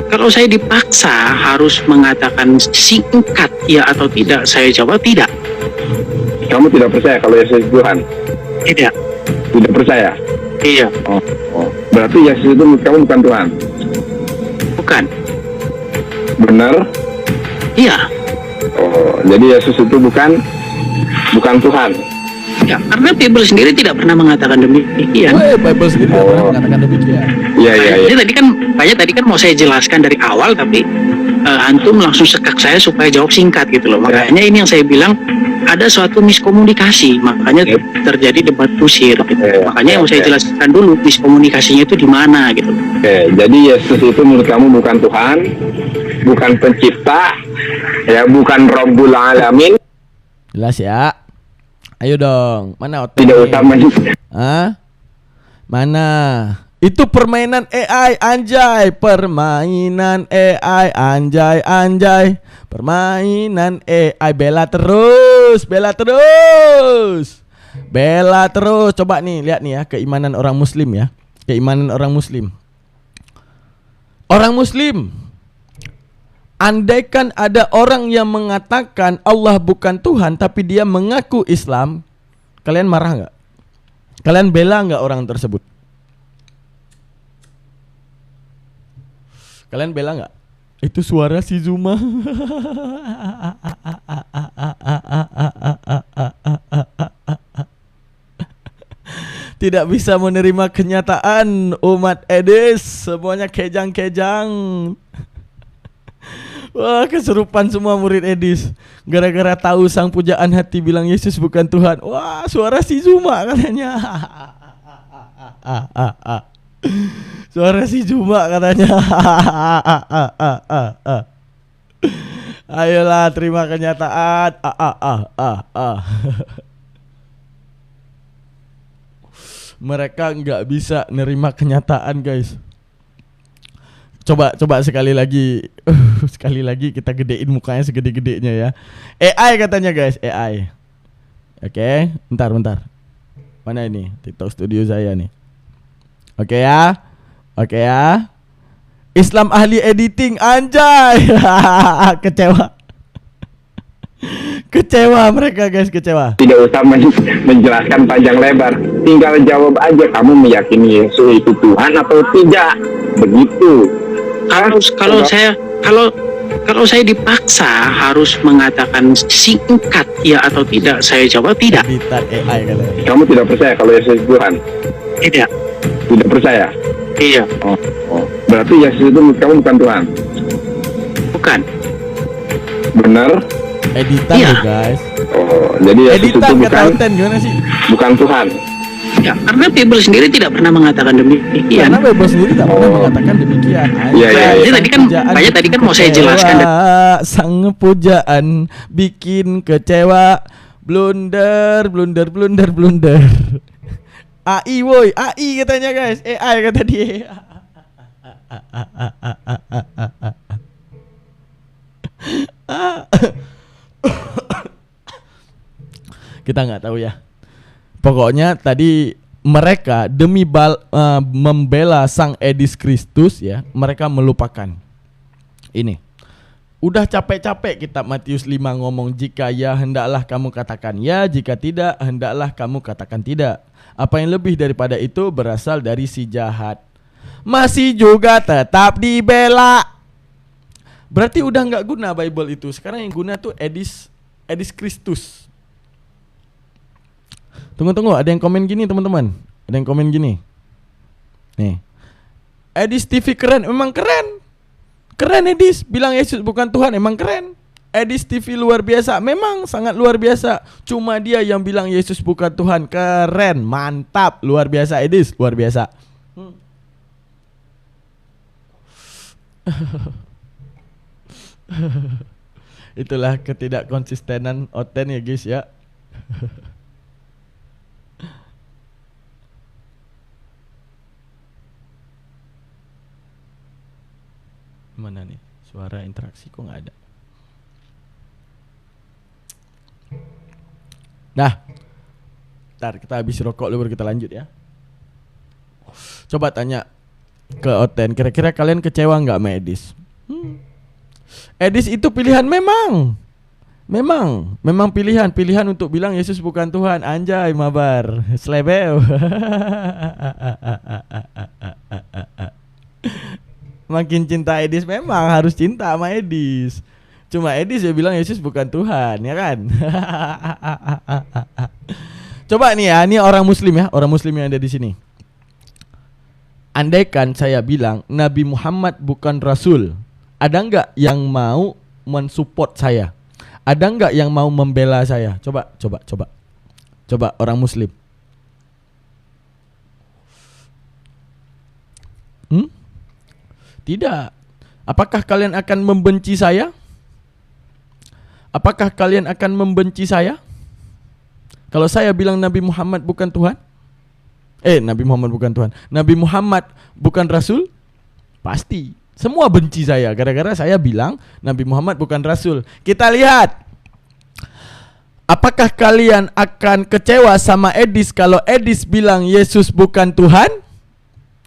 [SPEAKER 4] Kalau saya dipaksa harus mengatakan singkat ya atau tidak, saya jawab tidak.
[SPEAKER 6] Kamu tidak percaya kalau Yesus Tuhan?
[SPEAKER 4] Tidak.
[SPEAKER 6] Tidak percaya?
[SPEAKER 4] Iya.
[SPEAKER 6] Berarti Yesus itu menurut kamu bukan Tuhan?
[SPEAKER 4] Bukan.
[SPEAKER 6] Benar?
[SPEAKER 4] Iya.
[SPEAKER 6] Jadi Yesus itu bukan Tuhan.
[SPEAKER 4] Ya, karena Bible sendiri tidak pernah mengatakan demikian.
[SPEAKER 5] Bible sendiri tidak pernah mengatakan demikian.
[SPEAKER 6] Iya.
[SPEAKER 4] Jadi tadi kan mau saya jelaskan dari awal, tapi antum langsung sekak saya supaya jawab singkat gitu loh. Makanya ini yang saya bilang ada suatu miskomunikasi, makanya terjadi debat kusir gitu. Makanya yang mau saya jelaskan dulu miskomunikasinya itu di mana gitu.
[SPEAKER 6] Jadi Yesus itu menurut kamu bukan Tuhan, bukan pencipta, ya bukan Rabbul Alamin.
[SPEAKER 5] Jelas ya. Ayo dong, mana Oten?
[SPEAKER 6] Tidak usah
[SPEAKER 5] Mana? Itu permainan AI anjay, permainan AI anjay. Permainan AI, bela terus. Coba nih, lihat nih ya, keimanan orang muslim ya. Orang muslim. Andaikan ada orang yang mengatakan Allah bukan Tuhan tapi dia mengaku Islam, kalian marah nggak? Kalian bela nggak orang tersebut? Kalian bela nggak? Itu suara si Zuma. Tidak bisa menerima kenyataan umat Edis, semuanya kejang-kejang. Wah, keserupan semua murid Edis gara-gara tahu sang pujaan hati bilang Yesus bukan Tuhan. Wah, suara si Zuma katanya. Suara si Zuma katanya. Ayolah, terima kenyataan. Mereka nggak bisa nerima kenyataan, guys. Coba sekali lagi kita gedein mukanya segede-gedenya ya. AI katanya guys, AI. Oke, bentar. Mana ini? TikTok studio saya nih. Oke ya. Islam ahli editing anjay. Kecewa mereka guys, kecewa.
[SPEAKER 6] Tidak usah menjelaskan panjang lebar, tinggal jawab aja, kamu meyakini Yesus itu Tuhan atau tidak, begitu.
[SPEAKER 4] Kalau saya dipaksa harus mengatakan singkat ya atau tidak, saya jawab tidak.
[SPEAKER 5] AI katanya.
[SPEAKER 6] Kamu tidak percaya kalau Yesus Tuhan?
[SPEAKER 4] Tidak.
[SPEAKER 6] Tidak percaya?
[SPEAKER 4] Iya.
[SPEAKER 6] Berarti Yesus itu menurut kamu bukan Tuhan?
[SPEAKER 4] Bukan.
[SPEAKER 6] Benar?
[SPEAKER 5] Editan
[SPEAKER 4] Iya.
[SPEAKER 5] loh guys.
[SPEAKER 6] Jadi Yesus
[SPEAKER 5] Editan
[SPEAKER 6] itu
[SPEAKER 5] kata Oten gimana sih?
[SPEAKER 6] bukan Tuhan.
[SPEAKER 4] Ya, karena Bible sendiri tidak pernah mengatakan demikian.
[SPEAKER 5] Karena Bible sendiri tidak pernah mengatakan demikian.
[SPEAKER 6] Iya.
[SPEAKER 4] Jadi tadi kan mau saya jelaskan.
[SPEAKER 5] Sang pujaan bikin kecewa. Blunder. AI woi, AI katanya guys. AI kata dia. Kita nggak tahu ya. Pokoknya tadi mereka demi membela Sang Edis Kristus ya, mereka melupakan ini. Udah capek-capek kitab Matius 5 ngomong jika ya hendaklah kamu katakan ya, jika tidak hendaklah kamu katakan tidak. Apa yang lebih daripada itu berasal dari si jahat. Masih juga tetap dibela. Berarti udah nggak guna Bible itu. Sekarang yang guna tuh Edis Kristus. Tunggu, ada yang komen gini teman-teman. Ada yang komen gini. Nih, Edis TV keren, memang keren. Keren Edis, bilang Yesus bukan Tuhan, emang keren. Edis TV luar biasa, memang sangat luar biasa. Cuma dia yang bilang Yesus bukan Tuhan, keren, mantap, luar biasa Edis, luar biasa. Itulah ketidakkonsistenan Oten ya guys ya. Mana nih suara interaksi kok nggak ada. Nah, ntar kita habis rokok dulu baru kita lanjut ya. Coba tanya ke Oten, kira-kira kalian kecewa nggak sama Edis? Edis itu pilihan memang pilihan untuk bilang Yesus bukan Tuhan. Anjay mabar, slebeu. Makin cinta Edis, memang harus cinta sama Edis. Cuma Edis ya bilang Yesus bukan Tuhan, ya kan? Coba nih ya, ini orang Muslim ya, orang Muslim yang ada di sini. Andaikan saya bilang Nabi Muhammad bukan Rasul, ada nggak yang mau mensupport saya? Ada nggak yang mau membela saya? Coba orang Muslim. Tidak. Apakah kalian akan membenci saya? Apakah kalian akan membenci saya? Kalau saya bilang Nabi Muhammad bukan Tuhan? Nabi Muhammad bukan Tuhan. Nabi Muhammad bukan Rasul? Pasti. Semua benci saya gara-gara saya bilang Nabi Muhammad bukan Rasul. Kita lihat. Apakah kalian akan kecewa sama Edis kalau Edis bilang Yesus bukan Tuhan?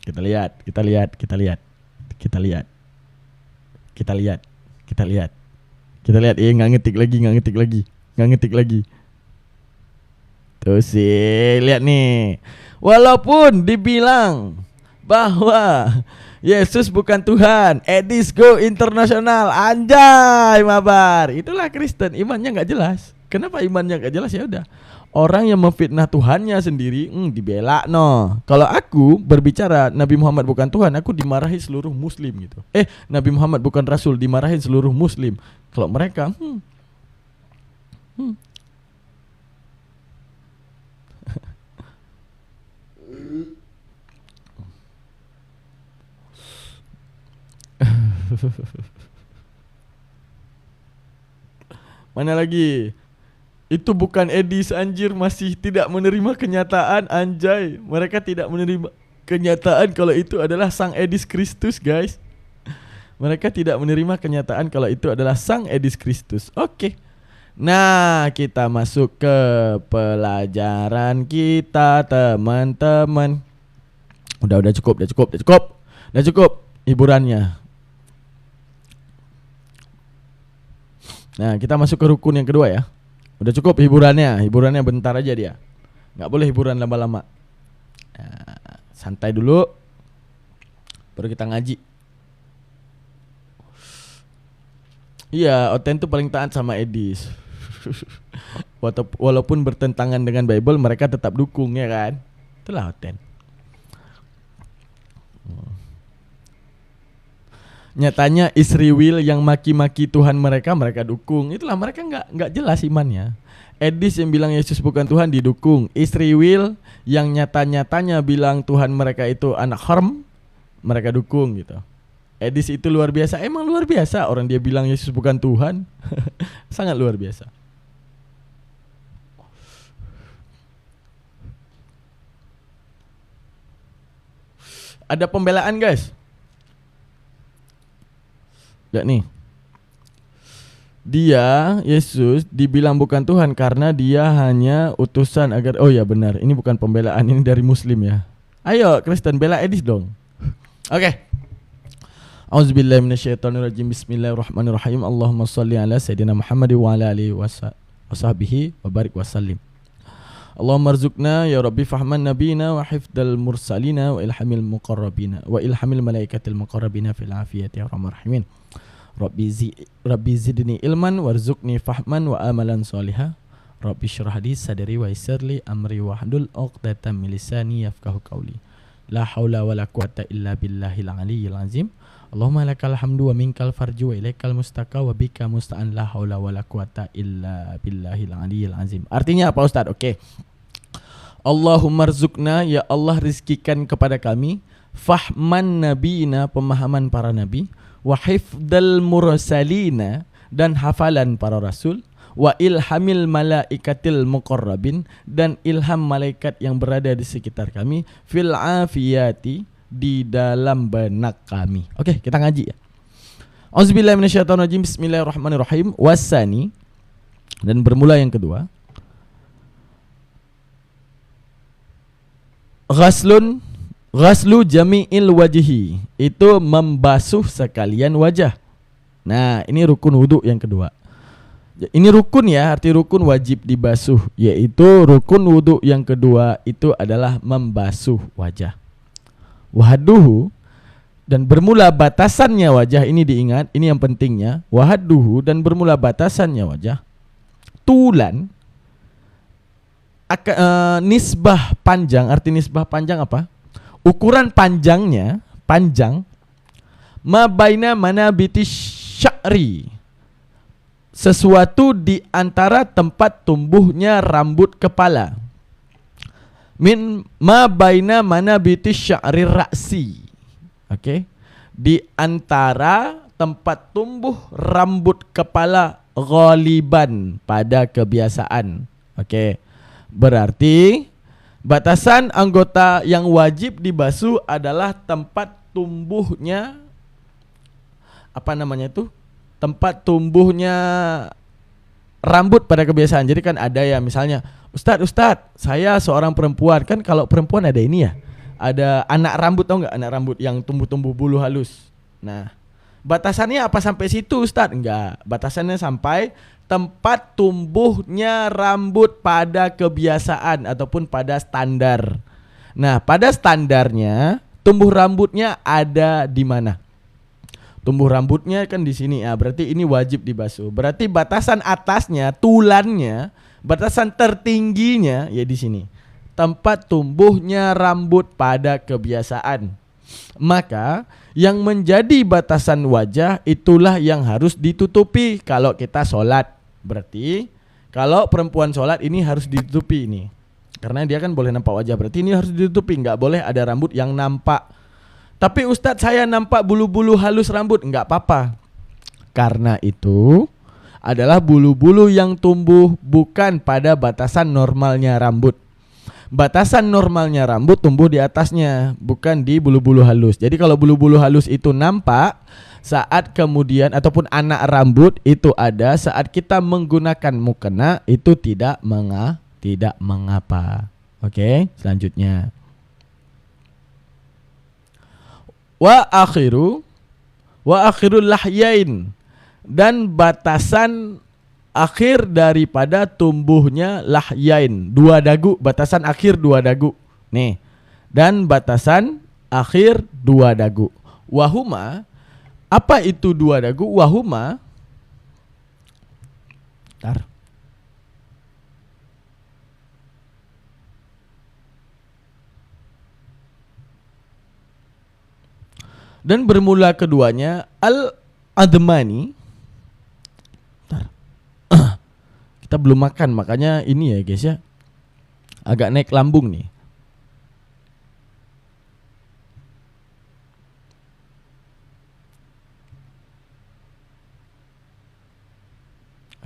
[SPEAKER 5] Kita lihat. Nggak ngetik lagi. Tuh sih, lihat nih. Walaupun dibilang bahwa Yesus bukan Tuhan, Edis go internasional, anjay mabar. Itulah Kristen, imannya nggak jelas. Kenapa imannya nggak jelas? Ya udah. Orang yang memfitnah Tuhannya sendiri dibela no. Kalau aku berbicara Nabi Muhammad bukan Tuhan, aku dimarahi seluruh muslim gitu. Nabi Muhammad bukan Rasul, dimarahi seluruh muslim. Kalau mereka Mana lagi? Itu bukan Edis, anjir, masih tidak menerima kenyataan, anjay. Mereka tidak menerima kenyataan kalau itu adalah Sang Edis Kristus, guys. Mereka tidak menerima kenyataan kalau itu adalah Sang Edis Kristus. Oke. Nah, kita masuk ke pelajaran kita, teman-teman. Udah cukup hiburannya. Nah, kita masuk ke rukun yang kedua ya. Udah cukup hiburannya bentar aja dia. Nggak boleh hiburan lama-lama. Nah, santai dulu, baru kita ngaji. Iya, Oten tuh paling taat sama Edis. Walaupun bertentangan dengan Bible, mereka tetap dukung ya kan. Itulah Oten. Nyatanya Israel yang maki-maki Tuhan mereka dukung. Itulah mereka nggak jelas imannya. Edis yang bilang Yesus bukan Tuhan didukung. Israel yang nyata-nyatanya bilang Tuhan mereka itu anak haram, mereka dukung gitu. Edis itu luar biasa, emang luar biasa. Orang dia bilang Yesus bukan Tuhan. Sangat luar biasa. Ada pembelaan guys. Lihat nih. Dia, Yesus, dibilang bukan Tuhan karena dia hanya utusan agar... Oh ya benar, ini bukan pembelaan, ini dari Muslim ya. Ayo Kristen, bela Edis dong. Oke. Auzubillahi minasyaitonirrajim. Bismillahirrahmanirrahim. Allahumma shalli ala sayyidina Muhammad wa ala alihi wasahbihi wa barik wasallim. Allahumma rzuqna ya Rabbi fahman nabiyina wa hifdal mursalina wa ilhamil muqarrabina wa ilhamil malaikatil muqarrabina fil afiyati ya rahman rahimin. Rabbi zidni ilman warzuqni fahman wa amalan sholiha. Rabbi shrah li sadri wa yassir li amri wahlul 'uqdatam min lisani yafqahu qawli. La haula wala quwata illa billahil aliyyil azim. Allahumma lakal hamdu wa minkal farju wa ilaikal mustaqa wa bika musta'an la haula wala quwata illa billahil aliyyil azim. Artinya apa Ustaz? Oke. Allahumma rzuqna, ya Allah rizkikan kepada kami fahman nabiyina, pemahaman para nabi, wa hifdal mursalina, dan hafalan para rasul, wa ilhamil malaikatil muqarrabin, dan ilham malaikat yang berada di sekitar kami, fil afiyati, di dalam benak kami. Oke, kita ngaji ya. Auzubillahi minasyaitonirrajim. Bismillahirrahmanirrahim. Wasani, dan bermula yang kedua. Ghaslu jami'il wajhi, itu membasuh sekalian wajah. Nah, ini rukun wudu yang kedua. Ini rukun ya, arti rukun wajib dibasuh, yaitu rukun wudu yang kedua itu adalah membasuh wajah. Wahaduhu, dan bermula batasannya wajah, ini diingat, ini yang pentingnya. Wahaduhu, dan bermula batasannya wajah. Tulan, nisbah panjang, arti nisbah panjang apa? Ukuran panjangnya, panjang, ma baina manabiti sya'ri, sesuatu di antara tempat tumbuhnya rambut kepala. Min ma baina manabiti sya'ri ra'si. Oke. Di antara tempat tumbuh rambut kepala ghaliban, pada kebiasaan. Oke. Berarti batasan anggota yang wajib dibasuh adalah tempat tumbuhnya, apa namanya itu? Tempat tumbuhnya rambut pada kebiasaan. Jadi kan ada ya, misalnya Ustadz, saya seorang perempuan, kan kalau perempuan ada ini ya, ada anak rambut, tau nggak anak rambut yang tumbuh-tumbuh bulu halus. Nah, batasannya apa sampai situ Ustadz? Enggak, batasannya sampai tempat tumbuhnya rambut pada kebiasaan ataupun pada standar. Nah, pada standarnya tumbuh rambutnya ada di mana? Tumbuh rambutnya kan di sini. Ya, berarti ini wajib dibasuh. Berarti batasan atasnya, tulannya, batasan tertingginya ya di sini. Tempat tumbuhnya rambut pada kebiasaan. Maka yang menjadi batasan wajah itulah yang harus ditutupi kalau kita sholat. Berarti kalau perempuan sholat ini harus ditutupi ini, karena dia kan boleh nampak wajah. Berarti ini harus ditutupi, nggak boleh ada rambut yang nampak. Tapi Ustadz, saya nampak bulu-bulu halus rambut, nggak apa-apa. Karena itu adalah bulu-bulu yang tumbuh bukan pada batasan normalnya rambut. Batasan normalnya rambut tumbuh di atasnya, bukan di bulu-bulu halus. Jadi kalau bulu-bulu halus itu nampak saat kemudian, ataupun anak rambut itu ada saat kita menggunakan mukena, itu tidak mengapa. Oke, selanjutnya. Wa akhirul lahyain, dan batasan akhir daripada tumbuhnya lahyain, dua dagu, batasan akhir dua dagu. Nih. Dan batasan akhir dua dagu. Wahuma, apa itu dua dagu? Wahuma, dan bermula keduanya al-admani. Kita belum makan, makanya ini ya guys ya, agak naik lambung nih.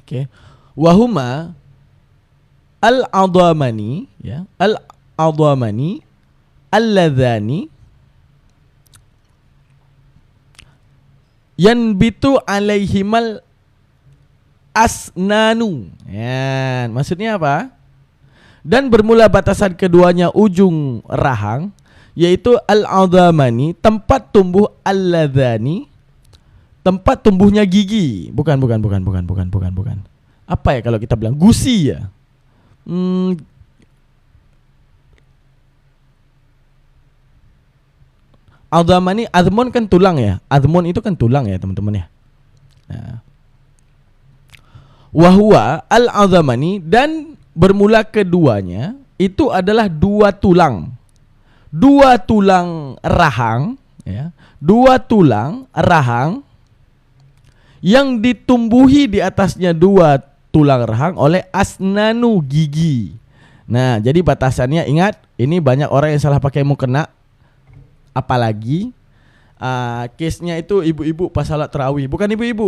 [SPEAKER 5] Oke. Wahuma al-adhamani, ya, al-adhamani alladzani yanbitu alaihimal asnanu. Ya, maksudnya apa? Dan bermula batasan keduanya ujung rahang, yaitu al-adhamani, tempat tumbuh al-ladhani, tempat tumbuhnya gigi. Bukan. Apa ya kalau kita bilang gusi ya? Adhamani, adhmon kan tulang ya. Adhmon itu kan tulang ya teman-teman ya. Nah. Wahwa al-adhamani, dan bermula keduanya itu adalah dua tulang rahang ya, dua tulang rahang yang ditumbuhi di atasnya dua tulang rahang oleh asnanu, gigi. Nah, jadi batasannya ingat, ini banyak orang yang salah pakai mukena, apalagi case-nya itu ibu-ibu pas salat tarawih, bukan ibu-ibu,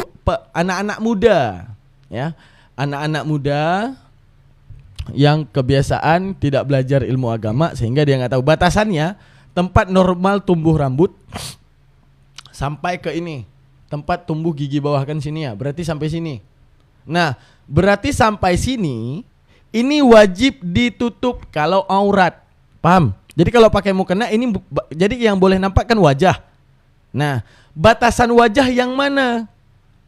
[SPEAKER 5] anak-anak muda ya, anak-anak muda yang kebiasaan tidak belajar ilmu agama sehingga dia nggak tahu batasannya. Tempat normal tumbuh rambut sampai ke ini, tempat tumbuh gigi bawah kan sini ya, berarti sampai sini. Nah, berarti sampai sini ini wajib ditutup kalau aurat, paham? Jadi kalau pakai mukena ini jadi yang boleh nampak kan wajah. Nah, batasan wajah yang mana?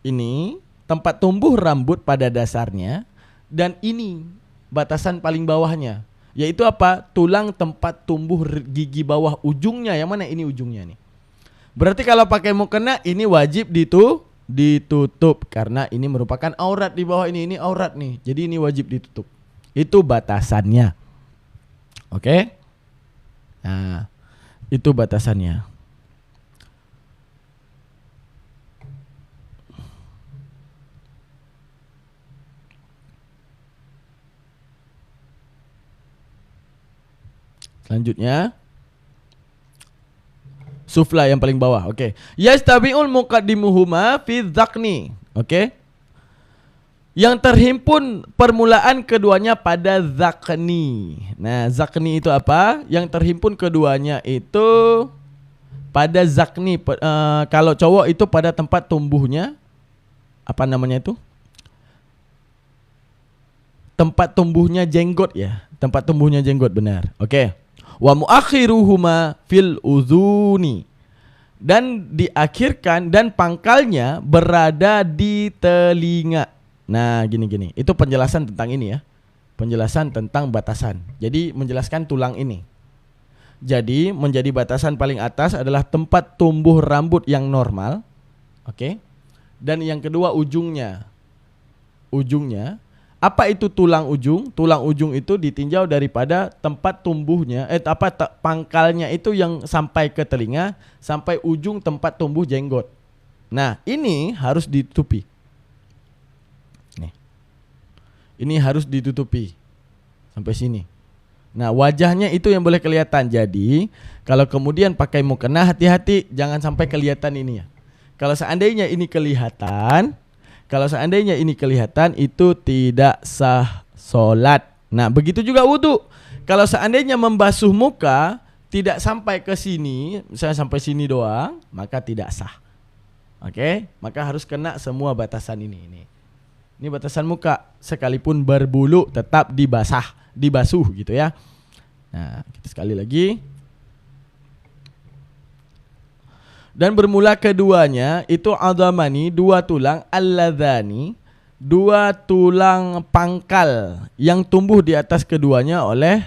[SPEAKER 5] Ini tempat tumbuh rambut pada dasarnya, dan ini batasan paling bawahnya, yaitu apa? Tulang tempat tumbuh gigi bawah ujungnya. Yang mana ini ujungnya nih? Berarti kalau pakai mukena ini wajib ditutup karena ini merupakan aurat di bawah ini aurat nih. Jadi ini wajib ditutup. Itu batasannya. Oke? Nah, itu batasannya. Selanjutnya sufla yang paling bawah. Oke. Yastabiul muqaddimuhuma fi dzakni. Oke. Yang terhimpun permulaan keduanya pada zakni. Nah, zakni itu apa? Yang terhimpun keduanya itu pada zakni. Kalau cowok itu pada tempat tumbuhnya, apa namanya itu? Tempat tumbuhnya jenggot ya. Tempat tumbuhnya jenggot, benar. Oke. Wa muakhiruhuma fil uzuni, dan diakhirkan dan pangkalnya berada di telinga. Nah, gini. Itu penjelasan tentang ini ya. Penjelasan tentang batasan. Jadi menjelaskan tulang ini. Jadi menjadi batasan paling atas adalah tempat tumbuh rambut yang normal. Oke. Dan yang kedua ujungnya. Apa itu tulang ujung? Tulang ujung itu ditinjau daripada tempat tumbuhnya, pangkalnya itu yang sampai ke telinga, sampai ujung tempat tumbuh jenggot. Nah, ini harus ditutupi. Nih. Ini harus ditutupi sampai sini. Nah, wajahnya itu yang boleh kelihatan. Jadi, kalau kemudian pakai mukena, hati-hati jangan sampai kelihatan ini ya. Kalau seandainya ini kelihatan, itu tidak sah solat. Nah, begitu juga wudu. Kalau seandainya membasuh muka tidak sampai ke sini, misalnya sampai sini doang, maka tidak sah. Oke, maka harus kena semua batasan ini. Ini batasan muka, sekalipun berbulu tetap dibasuh gitu ya. Nah, kita sekali lagi. Dan bermula keduanya itu adhamani, dua tulang, alladhani, dua tulang pangkal yang tumbuh di atas keduanya oleh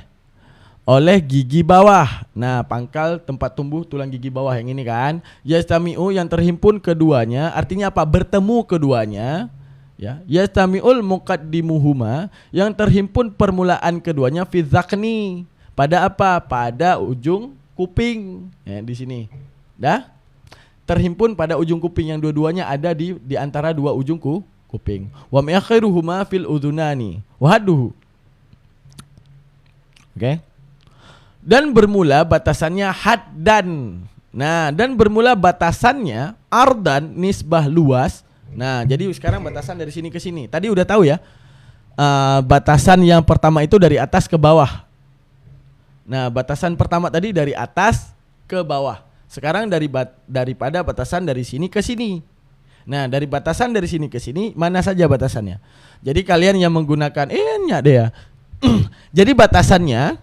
[SPEAKER 5] gigi bawah. Nah, pangkal tempat tumbuh tulang gigi bawah yang ini kan. Yastami'u, yang terhimpun keduanya, artinya apa? Bertemu keduanya. Ya, yastami'ul muqaddimuhuma, yang terhimpun permulaan keduanya fi dzakni. Pada apa? Pada ujung kuping. Ya, di sini. Dah? Terhimpun pada ujung kuping, yang dua-duanya ada di antara dua ujung kuping. Wa mi'akhiruhuma fil udhunani wa hadduhu. Oke. Dan bermula batasannya haddan. Nah, dan bermula batasannya ardan, nisbah luas. Nah, jadi sekarang batasan dari sini ke sini. Tadi udah tahu ya. Batasan yang pertama itu dari atas ke bawah. Nah, batasan pertama tadi dari atas ke bawah. Sekarang daripada batasan dari sini ke sini. Nah, dari batasan dari sini ke sini mana saja batasannya. Jadi kalian yang menggunakan nyak deh ya. Jadi batasannya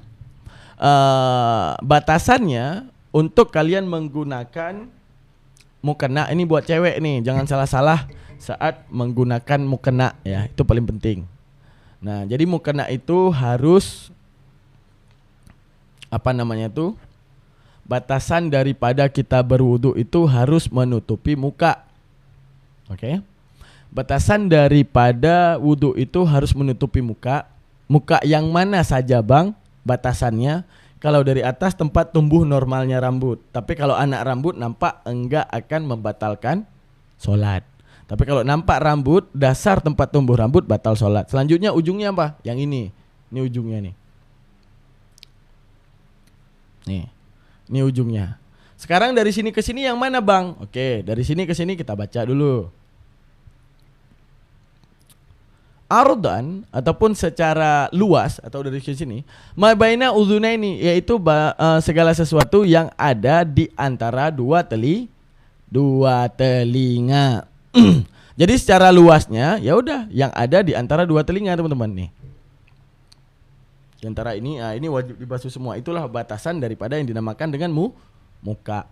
[SPEAKER 5] untuk kalian menggunakan mukena ini buat cewek nih, jangan salah-salah saat menggunakan mukena ya, itu paling penting. Nah, jadi mukena itu harus batasan daripada kita berwudu itu harus menutupi muka. Oke. Batasan daripada wudu itu harus menutupi muka. Muka yang mana saja, Bang? Batasannya kalau dari atas tempat tumbuh normalnya rambut. Tapi kalau anak rambut nampak enggak akan membatalkan sholat. Tapi kalau nampak rambut, dasar tempat tumbuh rambut batal sholat. Selanjutnya ujungnya apa? Yang ini. Ini ujungnya nih. Ini ujungnya. Sekarang dari sini ke sini yang mana, Bang? Oke, dari sini ke sini kita baca dulu. Ardan ataupun secara luas atau dari sini ma baina udhunaini, yaitu segala sesuatu yang ada di antara dua telinga. Jadi secara luasnya ya udah yang ada di antara dua telinga, teman-teman nih. Di antara ini ini wajib dibasuh semua. Itulah batasan daripada yang dinamakan dengan muka.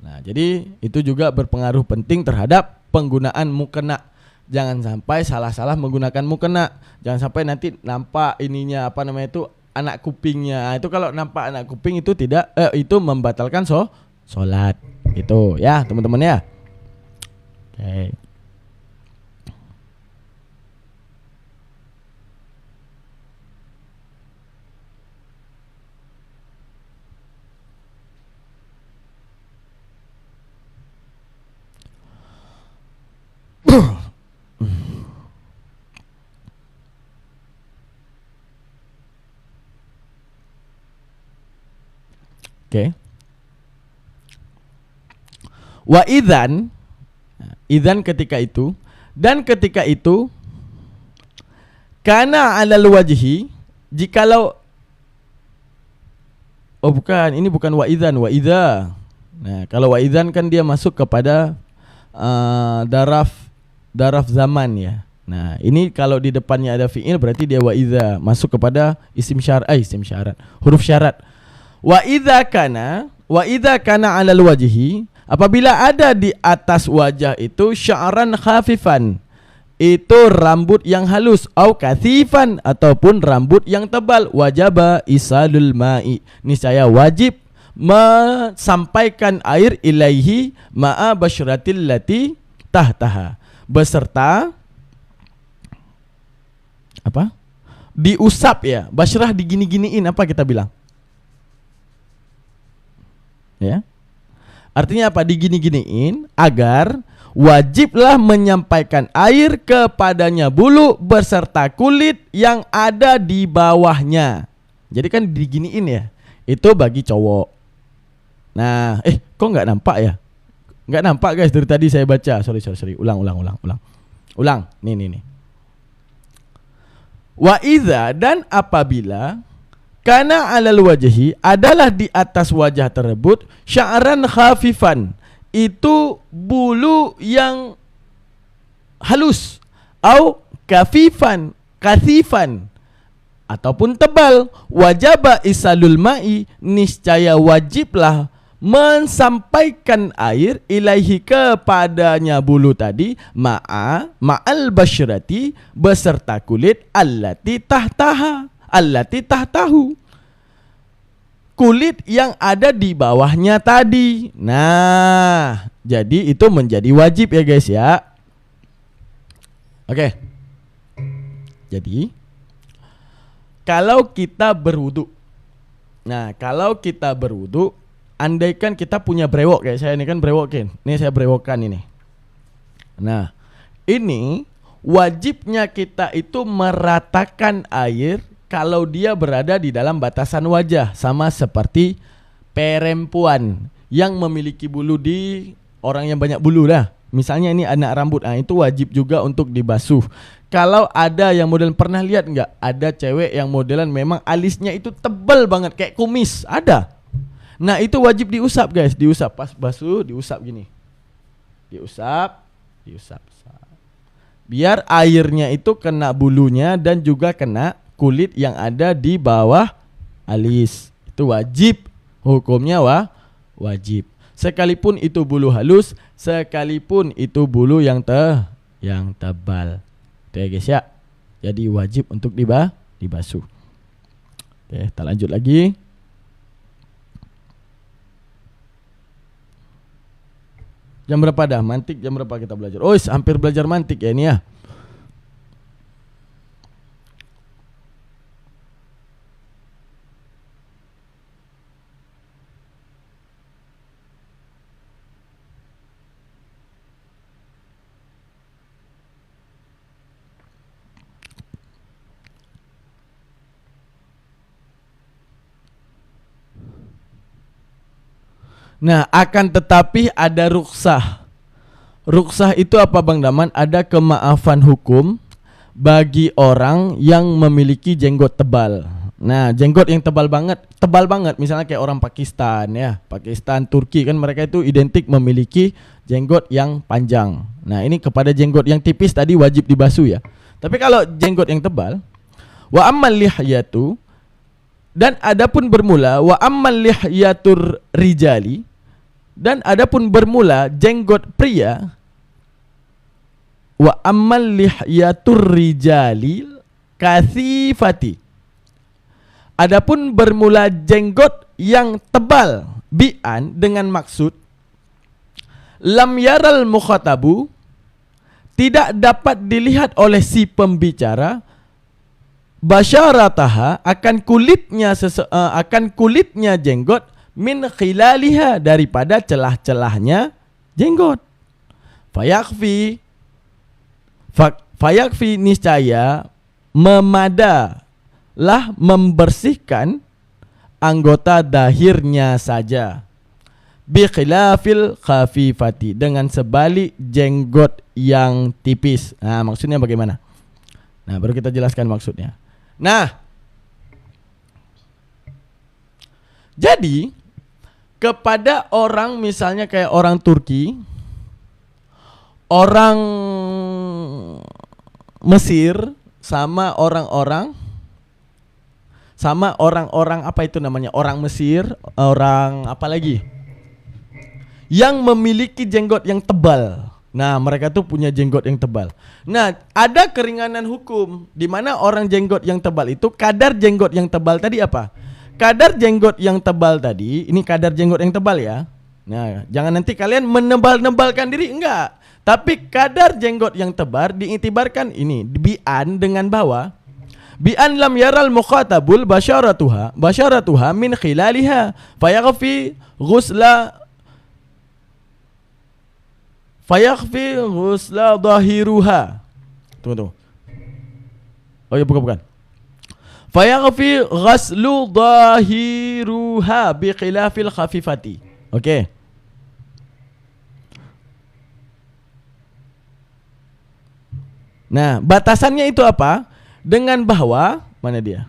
[SPEAKER 5] Nah, jadi itu juga berpengaruh penting terhadap penggunaan mukena. Jangan sampai salah-salah menggunakan mukena. Jangan sampai nanti nampak ininya anak kupingnya. Itu kalau nampak anak kuping itu itu membatalkan sholat. Itu ya, teman-teman ya. Oke. Oke. Wa idzan ketika itu, dan ketika itu kana 'alal wajhi, jikalau ini bukan wa idzan, wa idza. Nah, kalau wa idzan kan dia masuk kepada daraf zaman ya. Nah, ini kalau di depannya ada fi'il berarti dia wa idza, masuk kepada isim syarat, huruf syarat. Wa idza kana 'alal wajhi, apabila ada di atas wajah itu sya'ran khafifan, itu rambut yang halus, au kathifan, ataupun rambut yang tebal, wajaba isalul ma'i, niscaya wajib menyampaikan air ilaihi ma'a basyratil lati tahtaha, beserta diusap ya, basyrah digini-giniin, apa kita bilang? Ya. Artinya apa? Digini-giniin agar wajiblah menyampaikan air kepadanya bulu beserta kulit yang ada di bawahnya. Jadi kan diginiin ya. Itu bagi cowok. Nah, kok nggak nampak ya? Nggak nampak guys dari tadi saya baca. Sorry. Ulang. Nih. Wa idza, dan apabila kana 'alal wajhi, adalah di atas wajah tersebut sya'ran khafifan, itu bulu yang halus, au kathifan ataupun tebal, wajaba isalul ma'i, niscaya wajiblah mensampaikan air ilaihi kepadanya bulu tadi ma'al basyrati, beserta kulit allati tahtahu, kulit yang ada di bawahnya tadi. Nah, jadi itu menjadi wajib ya guys ya. Oke. Jadi kalau kita berwudu, andaikan kita punya brewok kayak saya ini kan brewokin. Ini saya brewokan ini. Nah, ini wajibnya kita itu meratakan air kalau dia berada di dalam batasan wajah, sama seperti perempuan yang memiliki bulu, di orang yang banyak bulu lah. Misalnya ini anak rambut, itu wajib juga untuk dibasuh. Kalau ada yang model, pernah lihat nggak? Ada cewek yang modelan memang alisnya itu tebal banget kayak kumis, ada. Nah itu wajib diusap guys, diusap pas basuh, diusap gini, diusap. diusap. Biar airnya itu kena bulunya dan juga kena kulit yang ada di bawah alis. Itu wajib. Hukumnya wajib. Sekalipun itu bulu halus, sekalipun itu bulu yang tebal. Oke guys ya. Jadi wajib untuk dibasuh. Oke, kita lanjut lagi. Jam berapa dah? Mantik jam berapa kita belajar? Oh, hampir belajar mantik ya ini ya. Nah, akan tetapi ada ruksah. Ruksah itu apa Bang Daman? Ada kemaafan hukum bagi orang yang memiliki jenggot tebal. Nah, jenggot yang tebal banget misalnya kayak orang Pakistan ya. Pakistan, Turki kan mereka itu identik memiliki jenggot yang panjang. Nah, ini kepada jenggot yang tipis tadi wajib dibasuh ya. Tapi kalau jenggot yang tebal, wa ammal lihyatu, dan adapun bermula wa ammal lihyatur rijali, dan adapun bermula jenggot pria, wa ammal lihyatur rijali kathifati, adapun bermula jenggot yang tebal, bi'an dengan maksud lam yaral mukhatabu, tidak dapat dilihat oleh si pembicara, basyarataha, akan kulitnya jenggot, min khilaliha, daripada celah-celahnya jenggot. Fayakfi niscaya memadalah membersihkan anggota dahirnya saja. Bi khilafil khafifati, dengan sebalik jenggot yang tipis. Nah, maksudnya bagaimana? Nah, baru kita jelaskan maksudnya. Nah, jadi kepada orang misalnya kayak orang Turki, orang Mesir, sama orang-orang apa itu namanya, orang Mesir, orang apa lagi yang memiliki jenggot yang tebal. Nah, mereka tuh punya jenggot yang tebal. Nah, ada keringanan hukum di mana orang jenggot yang tebal itu, kadar jenggot yang tebal tadi apa? Kadar jenggot yang tebal tadi, ini kadar jenggot yang tebal ya. Nah, jangan nanti kalian menebal-nebalkan diri, enggak. Tapi kadar jenggot yang tebal diiktibarkan ini bi'an dengan bawah. Bi'an lam yaral mukhatabul basyaratuha min khilaliha fayaghfi ghusla dhahiruha. Tunggu. Oh ya, bukan. Fayaghfi ghaslu dhahiruha bi khilafil khafifati. Oke. Nah, batasannya itu apa? Dengan bahwa, mana dia?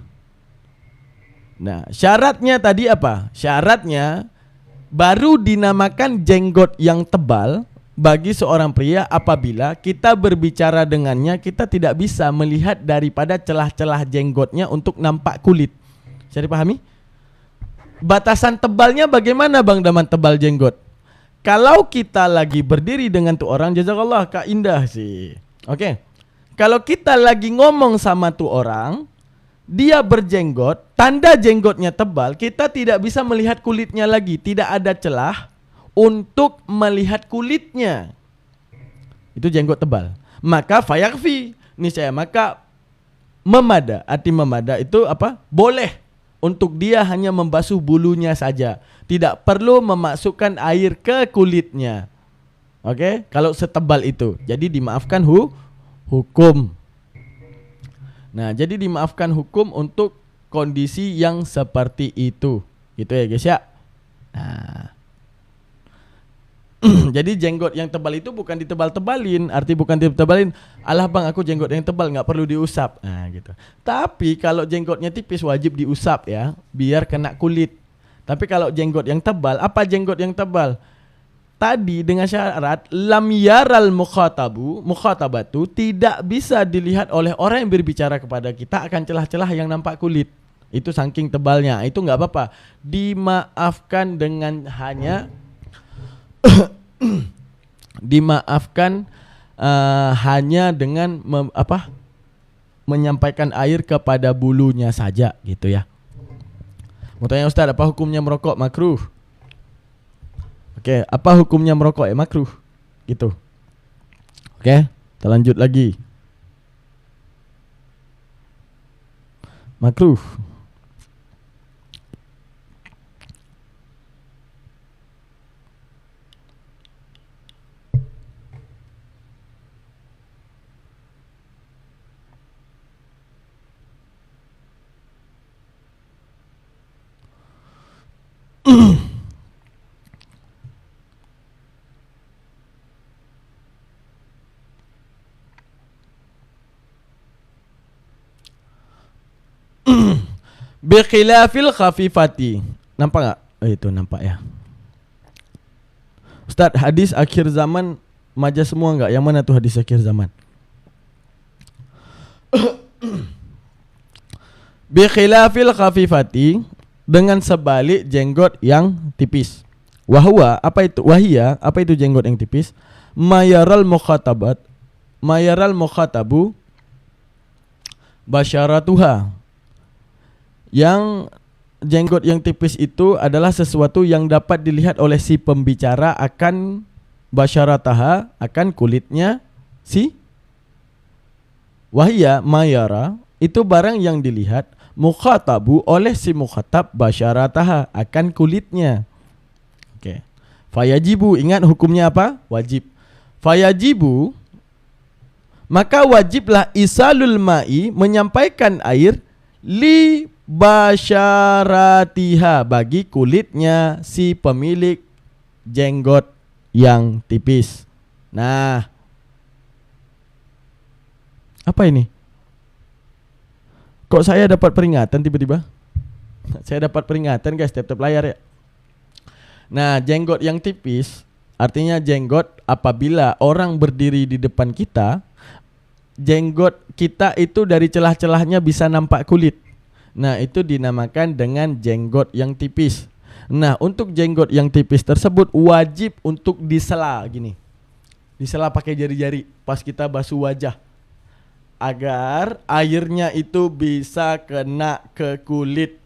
[SPEAKER 5] Nah, syaratnya tadi apa? Syaratnya baru dinamakan jenggot yang tebal bagi seorang pria apabila kita berbicara dengannya, kita tidak bisa melihat daripada celah-celah jenggotnya untuk nampak kulit. Bisa dipahami? Batasan tebalnya bagaimana Bang Daman tebal jenggot? Kalau kita lagi berdiri dengan tuh orang, jazakallah, Kak Indah sih. Oke. Kalau kita lagi ngomong sama tuh orang, dia berjenggot, tanda jenggotnya tebal, kita tidak bisa melihat kulitnya lagi, tidak ada celah untuk melihat kulitnya. Itu jenggot tebal. Maka fayakfi, niscaya maka memada. Arti memada itu apa? Boleh untuk dia hanya membasuh bulunya saja, tidak perlu memasukkan air ke kulitnya. Oke, kalau setebal itu. Jadi dimaafkan hukum. Nah, jadi dimaafkan hukum untuk kondisi yang seperti itu. Gitu ya guys ya. Nah, jadi jenggot yang tebal itu bukan ditebal-tebalin. Arti bukan ditebal-tebalin, alah bang aku jenggot yang tebal gak perlu diusap. Nah gitu. Tapi kalau jenggotnya tipis wajib diusap ya, biar kena kulit. Tapi kalau jenggot yang tebal, apa jenggot yang tebal? tadi dengan syarat lam yaral mukhatabatu tidak bisa dilihat oleh orang yang berbicara kepada kita akan celah-celah yang nampak kulit. Itu saking tebalnya. Itu nggak apa-apa. Dimaafkan dengan hanya dimaafkan hanya dengan menyampaikan air kepada bulunya saja gitu ya. Mau tanya Ustaz, apa hukumnya merokok makruh? Oke, apa hukumnya merokok makruh? Gitu. Oke, kita lanjut lagi. Makruh. Bikhilafil khafifati. Nampak gak? Itu nampak ya. Ustaz, hadis akhir zaman maja semua enggak? Yang mana tuh hadis akhir zaman? Bikhilafil khafifati, dengan sebalik jenggot yang tipis. Wahwa, apa itu? Wahia, apa itu jenggot yang tipis? Mayaral mukhatabu basyaratuha. Yang jenggot yang tipis itu adalah sesuatu yang dapat dilihat oleh si pembicara akan basyarataha, akan kulitnya si. Wahia mayara, itu barang yang dilihat mukhatabu oleh si mukhatab basyarataha, akan kulitnya. Oke. Fayajibu, ingat hukumnya apa? Wajib. Fayajibu, maka wajiblah isalul ma'i, menyampaikan air, li basyaratiha, bagi kulitnya si pemilik jenggot yang tipis. Nah, apa ini? Kok saya dapat peringatan tiba-tiba? Saya dapat peringatan guys, tap-tap layar ya. Nah, jenggot yang tipis artinya jenggot apabila orang berdiri di depan kita, jenggot kita itu dari celah-celahnya bisa nampak kulit. Nah, itu dinamakan dengan jenggot yang tipis. Nah, untuk jenggot yang tipis tersebut wajib untuk disela gini. Disela pakai jari-jari pas kita basuh wajah, agar airnya itu bisa kena ke kulit.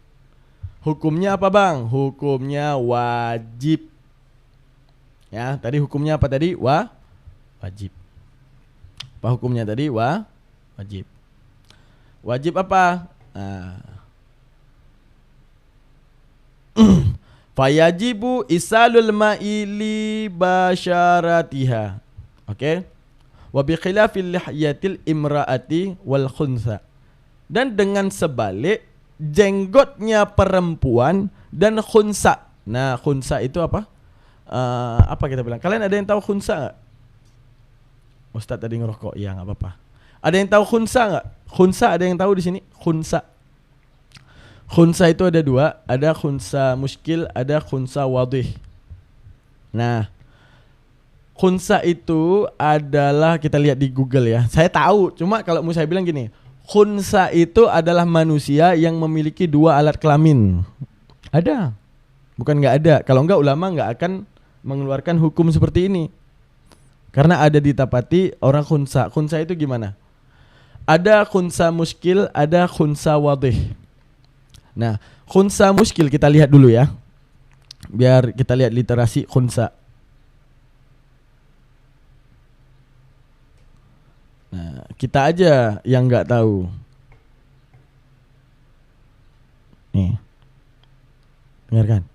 [SPEAKER 5] Hukumnya apa bang? Hukumnya wajib. Ya, tadi hukumnya apa tadi? Wajib. Apa hukumnya tadi? Wajib. Wajib apa? Fayajibu isalul ma'i li basyaratiha. Oke. Wa bi khilafil lihyatil imraati wal khunsa. Dan dengan sebalik jenggotnya perempuan dan khunsa. Nah, khunsa itu apa? Apa kita bilang? Kalian ada yang tahu khunsa enggak? Ustaz tadi ngerokok. Ya, enggak apa-apa. Ada yang tahu khunsa enggak? Khunsa ada yang tahu di sini? Khunsa. Khunsa itu ada dua, ada khunsa muskil, ada khunsa wadih. Nah, khunsa itu adalah, kita lihat di Google ya. Saya tahu, cuma kalau mau saya bilang gini, khunsa itu adalah manusia yang memiliki dua alat kelamin. Ada. Bukan nggak ada. Kalau nggak, ulama nggak akan mengeluarkan hukum seperti ini. Karena ada didapati orang khunsa. Khunsa itu gimana? Ada khunsa muskil, ada khunsa wadih. Nah, khunsa muskil kita lihat dulu ya. Biar kita lihat literasi khunsa. Nah, kita aja yang nggak tahu. Nih, dengarkan.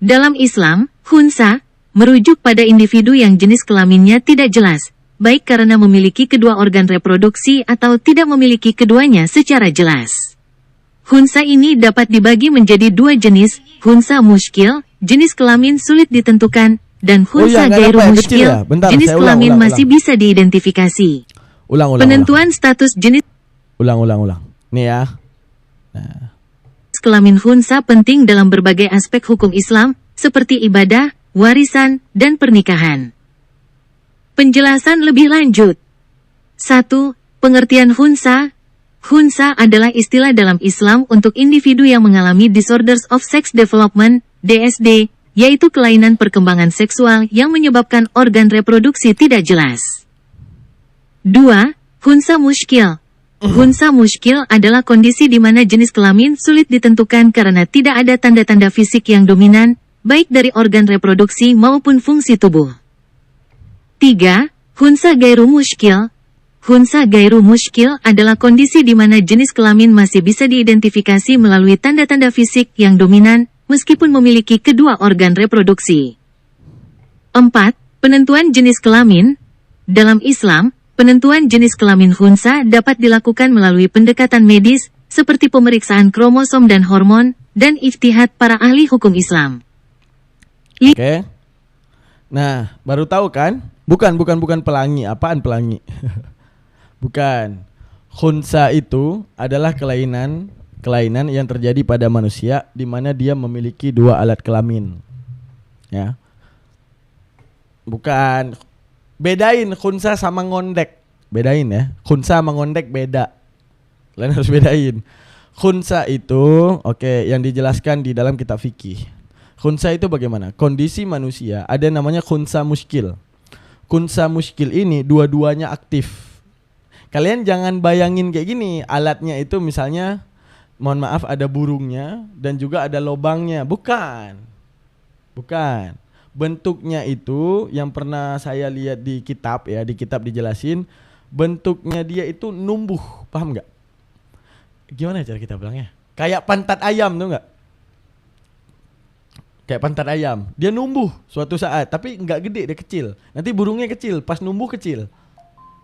[SPEAKER 1] Dalam Islam, khunsa merujuk pada individu yang jenis kelaminnya tidak jelas, baik karena memiliki kedua organ reproduksi atau tidak memiliki keduanya secara jelas. Khunsa ini dapat dibagi menjadi dua jenis, khunsa muskil, jenis kelamin sulit ditentukan, dan khunsa gairu muskil,
[SPEAKER 5] ya? Bentar,
[SPEAKER 1] jenis kelamin masih bisa diidentifikasi. Penentuan status jenis
[SPEAKER 5] Ulang. Nih ya. Nah,
[SPEAKER 1] kelamin khunsa penting dalam berbagai aspek hukum Islam, seperti ibadah, warisan, dan pernikahan. Penjelasan lebih lanjut. 1. Pengertian khunsa. Khunsa adalah istilah dalam Islam untuk individu yang mengalami disorders of sex development, DSD, yaitu kelainan perkembangan seksual yang menyebabkan organ reproduksi tidak jelas. 2. Khunsa muskil. Khunsa muskil adalah kondisi di mana jenis kelamin sulit ditentukan karena tidak ada tanda-tanda fisik yang dominan, baik dari organ reproduksi maupun fungsi tubuh. 3. Khunsa gairu muskil. Khunsa gairu muskil adalah kondisi di mana jenis kelamin masih bisa diidentifikasi melalui tanda-tanda fisik yang dominan, meskipun memiliki kedua organ reproduksi. 4. Penentuan jenis kelamin. Dalam Islam, penentuan jenis kelamin khunsa dapat dilakukan melalui pendekatan medis, seperti pemeriksaan kromosom dan hormon, dan ijtihad para ahli hukum Islam.
[SPEAKER 5] Oke. Nah, baru tahu kan? Bukan pelangi. Apaan pelangi? Bukan. Khunsa itu adalah kelainan yang terjadi pada manusia di mana dia memiliki dua alat kelamin. Ya. Bukan. Bedain khunsa sama ngondek. Bedain ya. Khunsa sama ngondek beda. Kalian harus bedain. Khunsa itu yang dijelaskan di dalam kitab fikih. Khunsa itu bagaimana? Kondisi manusia ada namanya khunsa muskil. Khunsa muskil ini dua-duanya aktif. Kalian jangan bayangin kayak gini, alatnya itu misalnya, mohon maaf, ada burungnya dan juga ada lobangnya. Bukan. Bentuknya itu yang pernah saya lihat di kitab ya, di kitab dijelasin, bentuknya dia itu numbuh, paham nggak? Gimana cara kita bilangnya? Kayak pantat ayam tuh nggak? Kayak pantat ayam, dia numbuh suatu saat, tapi nggak gede, dia kecil. Nanti burungnya kecil, pas numbuh kecil.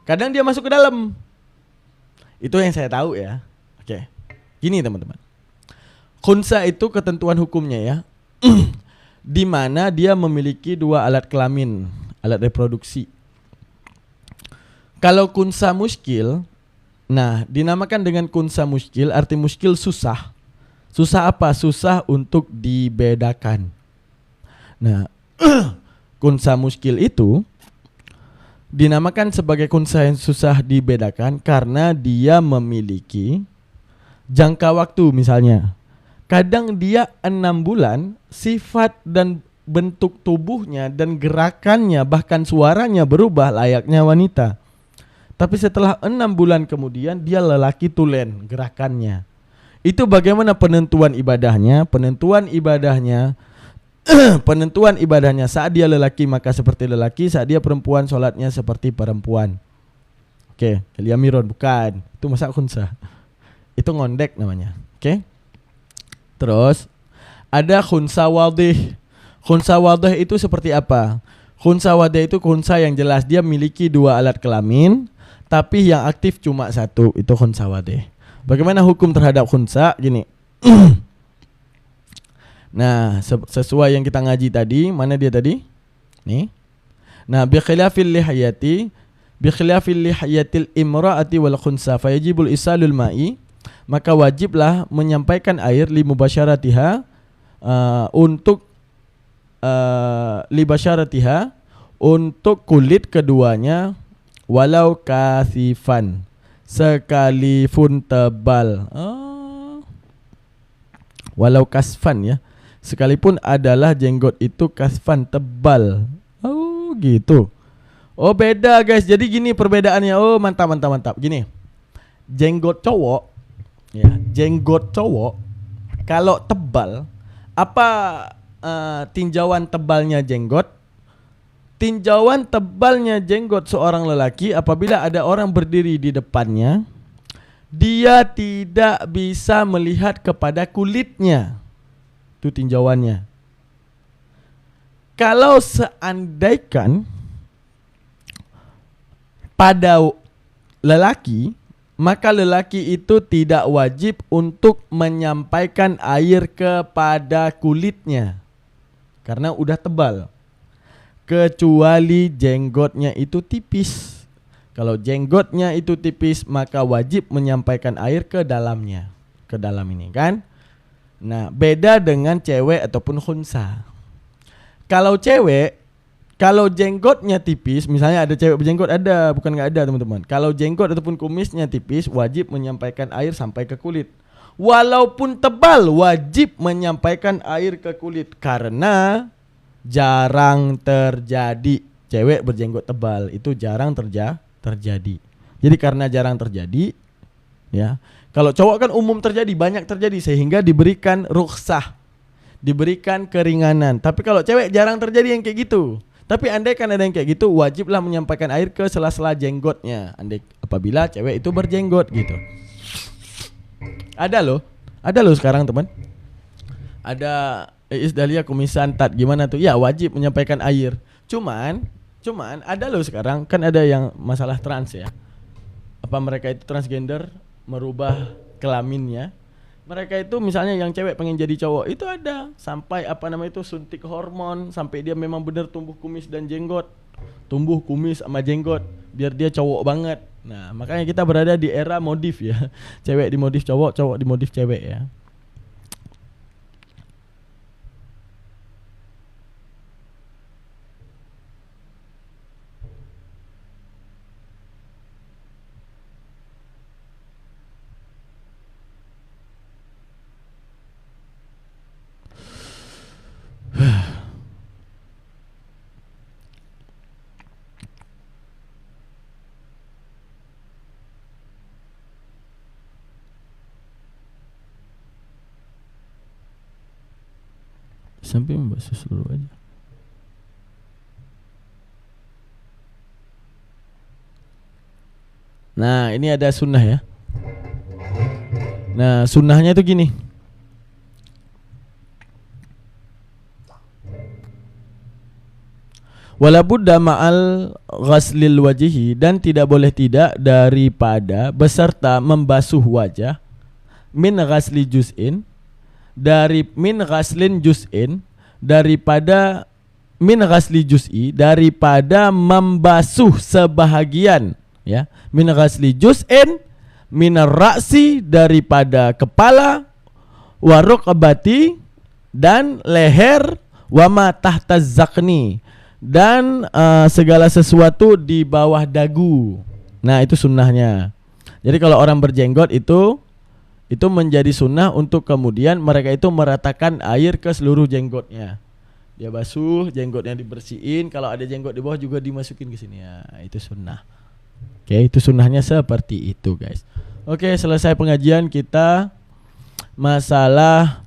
[SPEAKER 5] Kadang dia masuk ke dalam. Itu yang saya tahu ya. Oke. Gini teman-teman. Khunsa itu ketentuan hukumnya ya. Di mana dia memiliki dua alat kelamin, alat reproduksi. Kalau khunsa muskil, nah dinamakan dengan khunsa muskil, arti muskil susah. Susah apa? Susah untuk dibedakan. Nah, khunsa muskil itu dinamakan sebagai khunsa yang susah dibedakan karena dia memiliki jangka waktu misalnya. Kadang dia 6 bulan, sifat dan bentuk tubuhnya dan gerakannya bahkan suaranya berubah layaknya wanita. Tapi setelah 6 bulan kemudian dia lelaki tulen gerakannya. Itu bagaimana penentuan ibadahnya? Penentuan ibadahnya saat dia lelaki maka seperti lelaki, saat dia perempuan sholatnya seperti perempuan. Oke, Liamiron bukan. Itu masa khunsa. Itu ngondek namanya. Oke. Terus ada khunsa wadih. Khunsa wadih itu seperti apa? Khunsa wadih itu khunsa yang jelas dia memiliki dua alat kelamin, tapi yang aktif cuma satu. Itu khunsa wadih. Bagaimana hukum terhadap khunsa? Gini. Nah, sesuai yang kita ngaji tadi, mana dia tadi? Nih. Nah, bi khilafil lihayatil imra'ati wal khunsa fayajibul isalul ma'i, maka wajiblah menyampaikan air li mubasyaratiha untuk kulit keduanya walau kasifan, sekalipun tebal. Walau kasfan ya. Sekalipun adalah jenggot itu kasfan tebal. Oh gitu. Oh beda guys. Jadi gini perbedaannya. Oh mantap. Gini. Jenggot cowok ya, jenggot cowok kalau tebal, apa tinjauan tebalnya jenggot? Tinjauan tebalnya jenggot seorang lelaki apabila ada orang berdiri di depannya, dia tidak bisa melihat kepada kulitnya. Itu tinjauannya. Kalau seandainya pada lelaki, maka lelaki itu tidak wajib untuk menyampaikan air kepada kulitnya karena udah tebal, kecuali jenggotnya itu tipis. Kalau jenggotnya itu tipis, maka wajib menyampaikan air ke dalamnya, ke dalam ini kan. Nah, beda dengan cewek ataupun khunsa. Kalau cewek, kalau jenggotnya tipis, misalnya ada cewek berjenggot, ada, bukan nggak ada teman-teman. Kalau jenggot ataupun kumisnya tipis, wajib menyampaikan air sampai ke kulit. Walaupun tebal, wajib menyampaikan air ke kulit karena jarang terjadi cewek berjenggot tebal, itu jarang terjadi. Jadi karena jarang terjadi, ya. Kalau cowok kan umum terjadi, banyak terjadi sehingga diberikan rukhsah, diberikan keringanan. Tapi kalau cewek jarang terjadi yang kayak gitu. Tapi andai kan ada yang kayak gitu, wajiblah menyampaikan air ke sela-sela jenggotnya. Andai apabila cewek itu berjenggot gitu. Ada loh sekarang teman. Ada Iis Dahlia kumisan tat gimana tuh? Ya wajib menyampaikan air. Cuman ada loh sekarang kan ada yang masalah trans ya. Apa mereka itu transgender merubah kelaminnya? Mereka itu misalnya yang cewek pengen jadi cowok itu ada sampai suntik hormon sampai dia memang benar tumbuh kumis dan jenggot, tumbuh kumis sama jenggot biar dia cowok banget. Nah makanya kita berada di era modif ya, cewek dimodif cowok, cowok dimodif cewek ya. Sampai membasuh seluruh wajah. Nah ini ada sunnah ya. Nah sunnahnya itu gini. Wala budda ma'al ghaslil wajihi, dan tidak boleh tidak daripada beserta membasuh wajah min ghasli juz'in, dari min ghaslin juz'in, daripada min ghasli juz'i, daripada membasuh sebahagian ya, min ghasli juz'in min ra'si, daripada kepala, wa rukbati, dan leher, wa ma tahta zakni, dan segala sesuatu di bawah dagu. Nah itu sunnahnya. Jadi kalau orang berjenggot itu menjadi sunnah untuk kemudian mereka itu meratakan air ke seluruh jenggotnya. Dia basuh, jenggotnya dibersihin. Kalau ada jenggot di bawah juga dimasukin ke sini ya. Itu sunnah. Oke, itu sunnahnya seperti itu guys. Oke, selesai pengajian kita masalah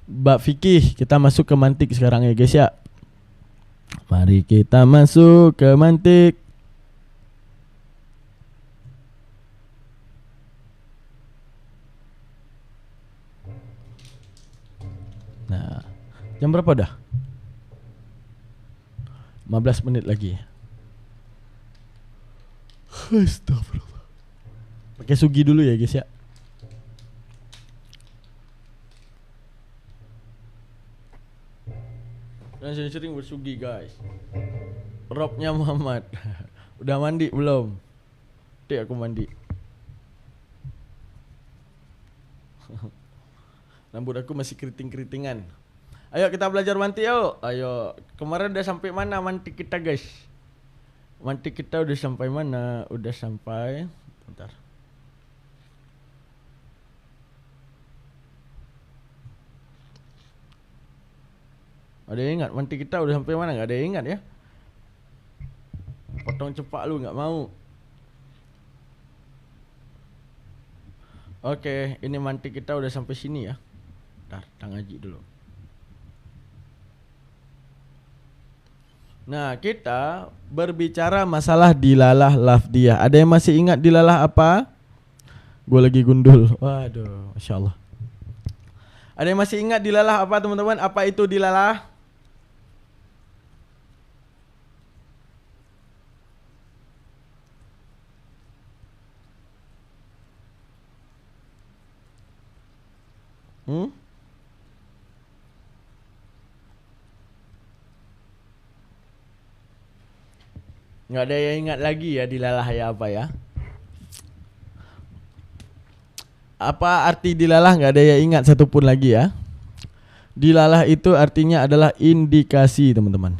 [SPEAKER 5] bab fikih. Kita masuk ke mantik sekarang ya guys ya. Mari kita masuk ke mantik. Nah, jam berapa dah? 15 menit lagi. Astagfirullah. Pakai sugi dulu ya guys ya. Dan sering bersugi guys. Robnya Muhammad. Udah mandi belum? Dek aku mandi. Rambut aku masih keriting-keritingan. Ayo kita belajar mantik yuk. Ayo. Kemarin udah sampai mana mantik kita guys? Mantik kita udah sampai mana? Udah sampai. Bentar. Ada yang ingat mantik kita udah sampai mana? Gak ada yang ingat ya? Potong cepat lu gak mau. Oke, ini mantik kita udah sampai sini ya. Bentar, kita ngaji dulu. Nah, kita berbicara masalah dilalah lafdiyah. Ada yang masih ingat dilalah apa? Gue lagi gundul. Waduh, Masya Allah. Ada yang masih ingat dilalah apa teman-teman? Apa itu dilalah? Nggak ada yang ingat lagi ya dilalah ya apa ya? Apa arti dilalah? Nggak ada yang ingat satupun lagi ya. Dilalah itu artinya adalah indikasi, teman-teman.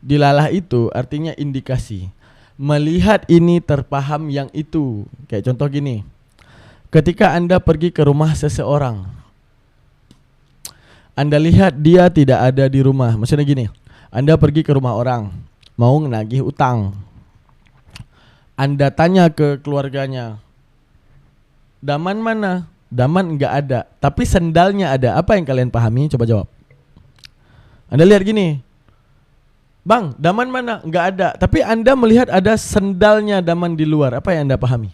[SPEAKER 5] Dilalah itu artinya indikasi. Melihat ini terpaham yang itu. Kayak contoh gini. Ketika Anda pergi ke rumah seseorang, Anda lihat dia tidak ada di rumah. Maksudnya gini, Anda pergi ke rumah orang, mau nagih utang. Anda tanya ke keluarganya, Daman mana? Daman enggak ada, tapi sendalnya ada. Apa yang kalian pahami? Coba jawab. Anda lihat gini, Bang, Daman mana? Enggak ada, tapi Anda melihat ada sendalnya Daman di luar. Apa yang Anda pahami?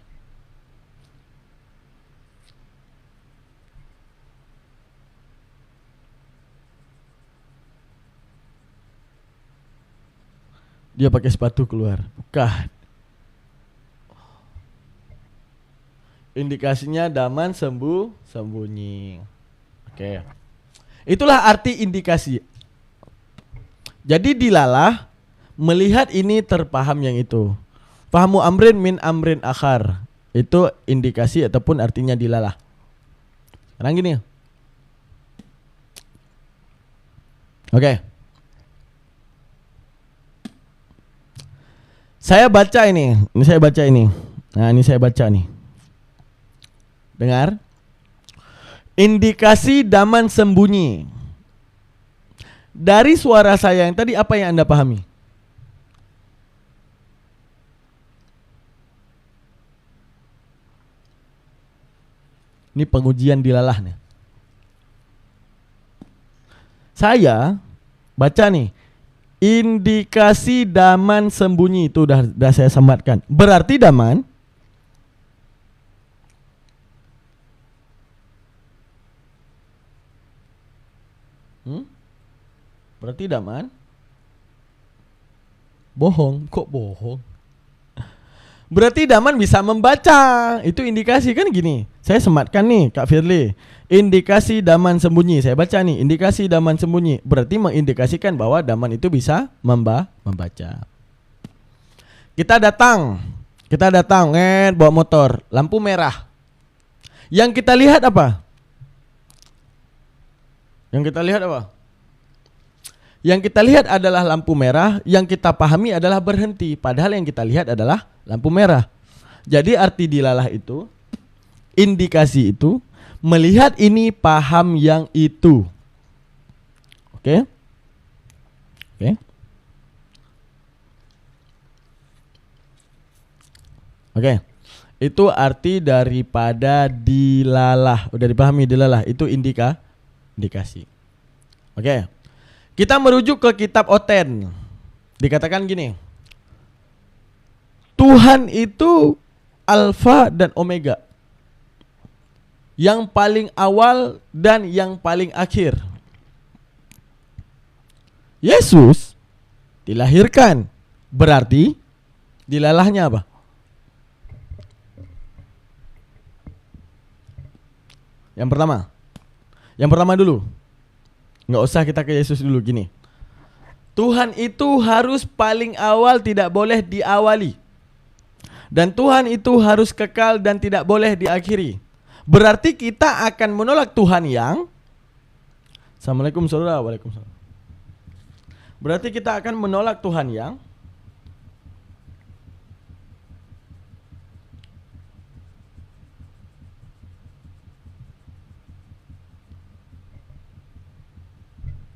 [SPEAKER 5] Dia pakai sepatu keluar. Bukan. Indikasinya Daman sembunyi. Oke. Itulah arti indikasi. Jadi dilalah melihat ini terpaham yang itu. Fahamu amrin min amrin akhar. Itu indikasi ataupun artinya dilalah. Sekarang gini. Oke. Saya baca ini. Ini saya baca ini. Nah, ini saya baca nih. Dengar. Indikasi Daman sembunyi. Dari suara saya yang tadi apa yang Anda pahami? Ini pengujian dilalah nih. Saya baca nih. Indikasi Daman sembunyi itu udah saya sematkan. Berarti Daman berarti Daman bohong. Kok bohong? Berarti Daman bisa membaca. Itu indikasi kan gini. Saya sematkan nih Kak Firly. Indikasi Daman sembunyi. Saya baca nih, indikasi Daman sembunyi. Berarti mengindikasikan bahwa Daman itu bisa membaca. Kita datang, bawa motor, lampu merah. Yang kita lihat apa? Yang kita lihat adalah lampu merah. Yang kita pahami adalah berhenti. Padahal yang kita lihat adalah lampu merah. Jadi arti dilalah itu, indikasi itu, melihat ini paham yang itu. Oke? Itu arti daripada dilalah. Udah dipahami dilalah itu indikasi. Oke. Kita merujuk ke kitab Oten. Dikatakan gini. Tuhan itu Alfa dan Omega. Yang paling awal dan yang paling akhir. Yesus dilahirkan. Berarti dilalahnya apa? Yang pertama dulu. Nggak usah kita ke Yesus dulu, gini. Tuhan itu harus paling awal, tidak boleh diawali. Dan Tuhan itu harus kekal dan tidak boleh diakhiri. Berarti kita akan menolak Tuhan yang Assalamualaikum saudara. Waalaikumsalam. Berarti kita akan menolak Tuhan yang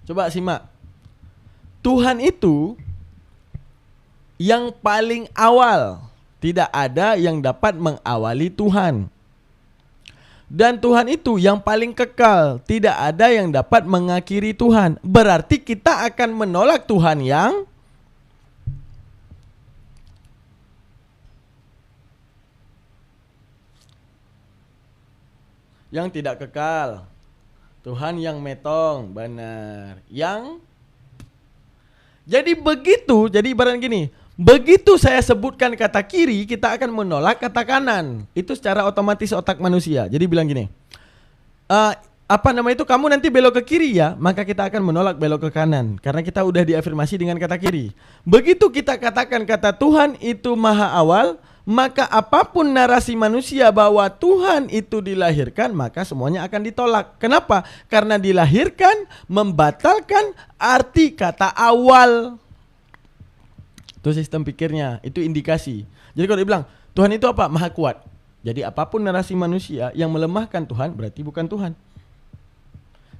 [SPEAKER 5] Coba simak. Tuhan itu yang paling awal. Tidak ada yang dapat mengawali Tuhan. Dan Tuhan itu yang paling kekal. Tidak ada yang dapat mengakhiri Tuhan. Berarti kita akan menolak Tuhan yang tidak kekal. Tuhan yang metong, benar. Jadi begitu, jadi ibarat gini. Begitu saya sebutkan kata kiri, kita akan menolak kata kanan. Itu secara otomatis otak manusia. Jadi bilang gini. Kamu nanti belok ke kiri ya, maka kita akan menolak belok ke kanan. Karena kita udah diafirmasi dengan kata kiri. Begitu kita katakan kata Tuhan itu maha awal, maka apapun narasi manusia bahwa Tuhan itu dilahirkan, maka semuanya akan ditolak. Kenapa? Karena dilahirkan membatalkan arti kata awal. Itu sistem pikirnya, itu indikasi. Jadi kalau dibilang Tuhan itu apa? Maha kuat. Jadi apapun narasi manusia yang melemahkan Tuhan berarti bukan Tuhan.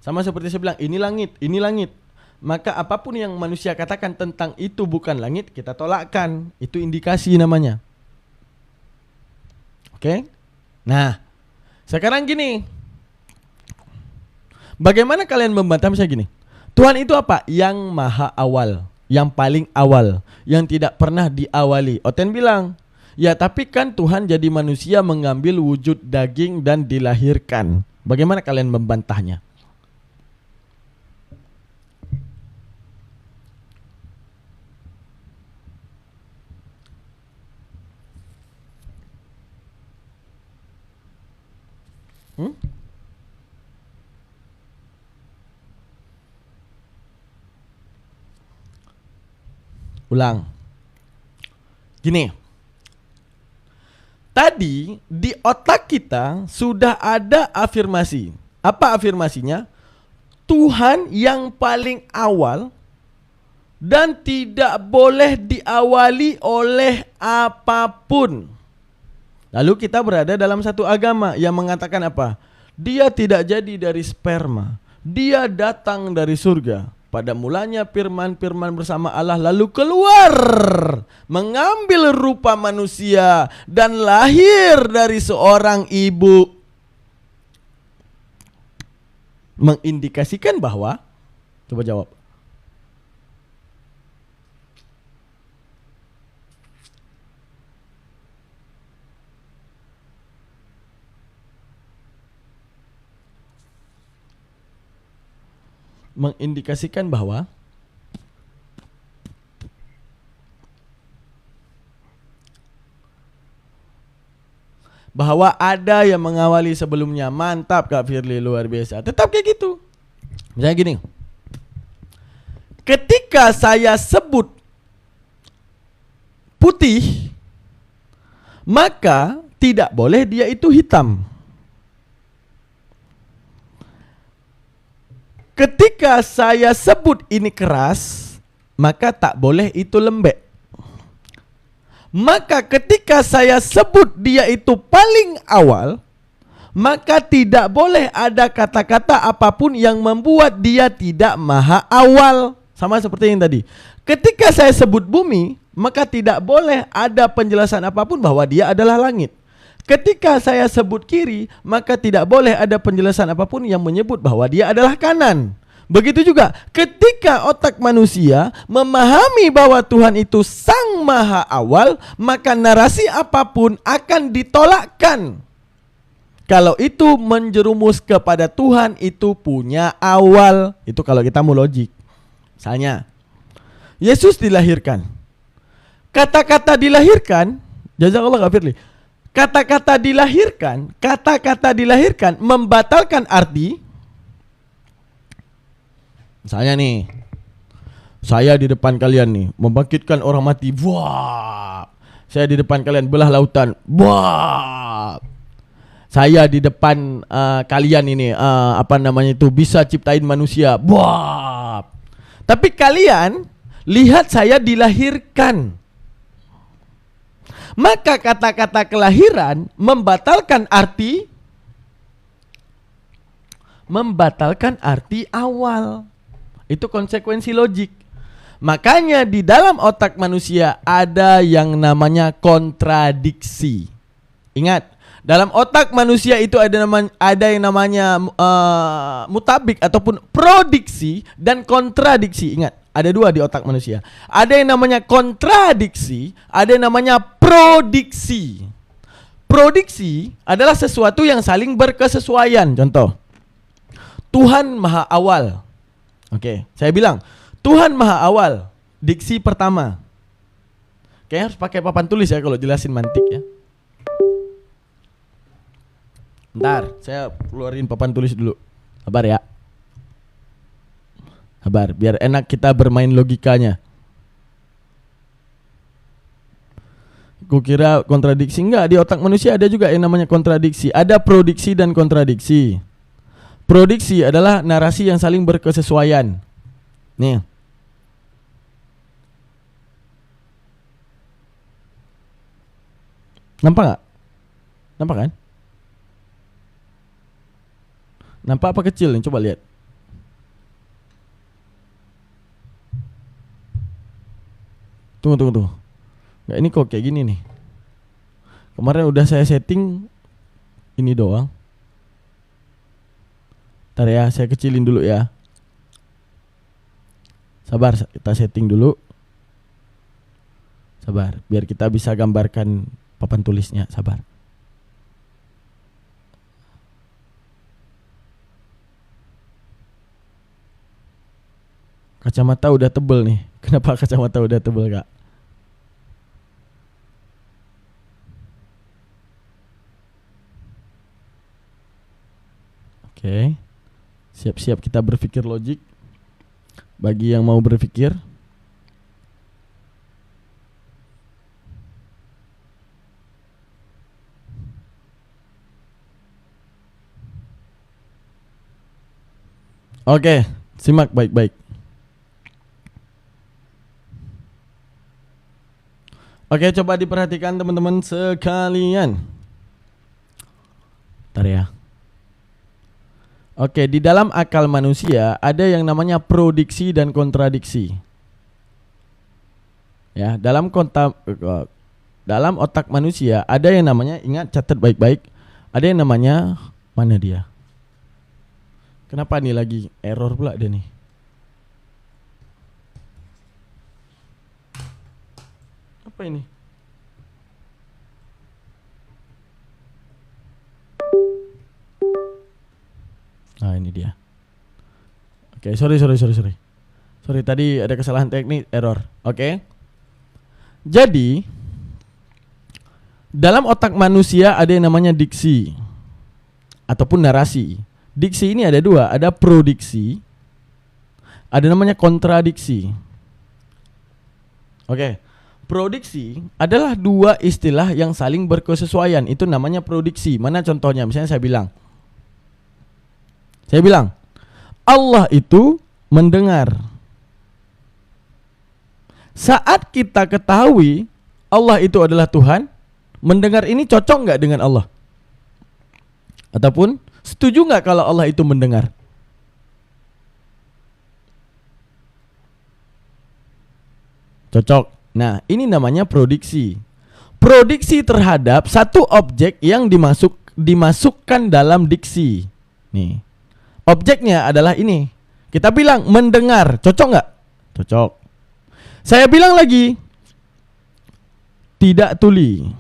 [SPEAKER 5] Sama seperti saya bilang, ini langit, ini langit. Maka apapun yang manusia katakan tentang itu bukan langit, kita tolakkan. Itu indikasi namanya. Oke? Nah, sekarang gini. Bagaimana kalian membantah misalnya gini? Tuhan itu apa? Yang maha awal, yang paling awal, yang tidak pernah diawali. Oten bilang, ya tapi kan Tuhan jadi manusia mengambil wujud daging dan dilahirkan. Bagaimana kalian membantahnya? Ulang. Gini. Tadi di otak kita sudah ada afirmasi. Apa afirmasinya? Tuhan yang paling awal dan tidak boleh diawali oleh apapun. Lalu kita berada dalam satu agama yang mengatakan apa? Dia tidak jadi dari sperma. Dia datang dari surga. Pada mulanya firman-firman bersama Allah lalu keluar mengambil rupa manusia dan lahir dari seorang ibu. Mengindikasikan bahwa, coba jawab. Mengindikasikan bahwa ada yang mengawali sebelumnya. Mantap Kak Firly, luar biasa. Tetap kayak gitu. Misalnya gini, ketika saya sebut putih, maka tidak boleh dia itu hitam. Ketika saya sebut ini keras, maka tak boleh itu lembek. Maka ketika saya sebut dia itu paling awal, maka tidak boleh ada kata-kata apapun yang membuat dia tidak maha awal. Sama seperti yang tadi. Ketika saya sebut bumi, maka tidak boleh ada penjelasan apapun bahwa dia adalah langit. Ketika saya sebut kiri, maka tidak boleh ada penjelasan apapun yang menyebut bahwa dia adalah kanan. Begitu juga ketika otak manusia memahami bahwa Tuhan itu sang maha awal, maka narasi apapun akan ditolakkan. Kalau itu menjerumus kepada Tuhan itu punya awal. Itu kalau kita mau logik. Misalnya, Yesus dilahirkan. Kata-kata dilahirkan, jazakallah Kak Firly. Kata-kata dilahirkan membatalkan arti. Misalnya nih, saya di depan kalian nih membangkitkan orang mati. Wah. Saya di depan kalian belah lautan. Wah. Saya di depan kalian ini bisa ciptain manusia. Wah. Tapi kalian lihat saya dilahirkan. Maka kata-kata kelahiran membatalkan arti awal. Itu konsekuensi logik. Makanya di dalam otak manusia ada yang namanya kontradiksi. Ingat, dalam otak manusia itu ada yang namanya mutabik ataupun prodiksi dan kontradiksi. Ingat, ada dua di otak manusia. Ada yang namanya kontradiksi, ada yang namanya prodiksi. Prodiksi adalah sesuatu yang saling berkesesuaian. Contoh, Tuhan maha awal. Oke, saya bilang Tuhan maha awal. Diksi pertama. Kayaknya harus pakai papan tulis ya kalau jelasin mantik ya. Bentar, saya keluarin papan tulis dulu. Sabar ya. Sabar, biar enak kita bermain logikanya. Kukira kontradiksi. Enggak, di otak manusia ada juga yang namanya kontradiksi. Ada prodiksi dan kontradiksi. Prodiksi adalah narasi yang saling berkesesuaian. Nih. Nampak gak? Nampak kan? Nampak apa kecil nih? Coba lihat. Tunggu. Nggak, ini kok kayak gini nih. Kemarin udah saya setting ini doang. Ntar ya, saya kecilin dulu ya. Sabar, kita setting dulu. Sabar, biar kita bisa gambarkan papan tulisnya. Sabar. Kacamata udah tebel nih. Kenapa kacamata udah tebel, Kak? Oke. Siap-siap kita berpikir logik. Bagi yang mau berpikir. Oke, simak baik-baik. Oke, coba diperhatikan teman-teman sekalian. Bentar ya. Oke, di dalam akal manusia ada yang namanya prodiksi dan kontradiksi. Ya, dalam otak manusia ada yang namanya, ingat catat baik-baik, ada yang namanya, mana dia? Kenapa nih lagi error pula dia nih? Apa ini? Nah, ini dia. Oke, sorry. Sorry, tadi ada kesalahan teknik, error. Oke. Jadi, dalam otak manusia ada yang namanya diksi ataupun narasi. Diksi ini ada dua, ada prodiksi, ada namanya kontradiksi. Oke. Prodiksi adalah dua istilah yang saling berkesesuaian. Itu namanya prodiksi. Mana contohnya? Misalnya saya bilang, Allah itu mendengar. Saat kita ketahui Allah itu adalah Tuhan, mendengar ini cocok nggak dengan Allah? Ataupun setuju nggak kalau Allah itu mendengar? Cocok. Nah, ini namanya prodiksi. Prodiksi terhadap satu objek yang dimasukkan dalam diksi. Nih. Objeknya adalah ini. Kita bilang mendengar, cocok nggak? Cocok. Saya bilang lagi, tidak tuli.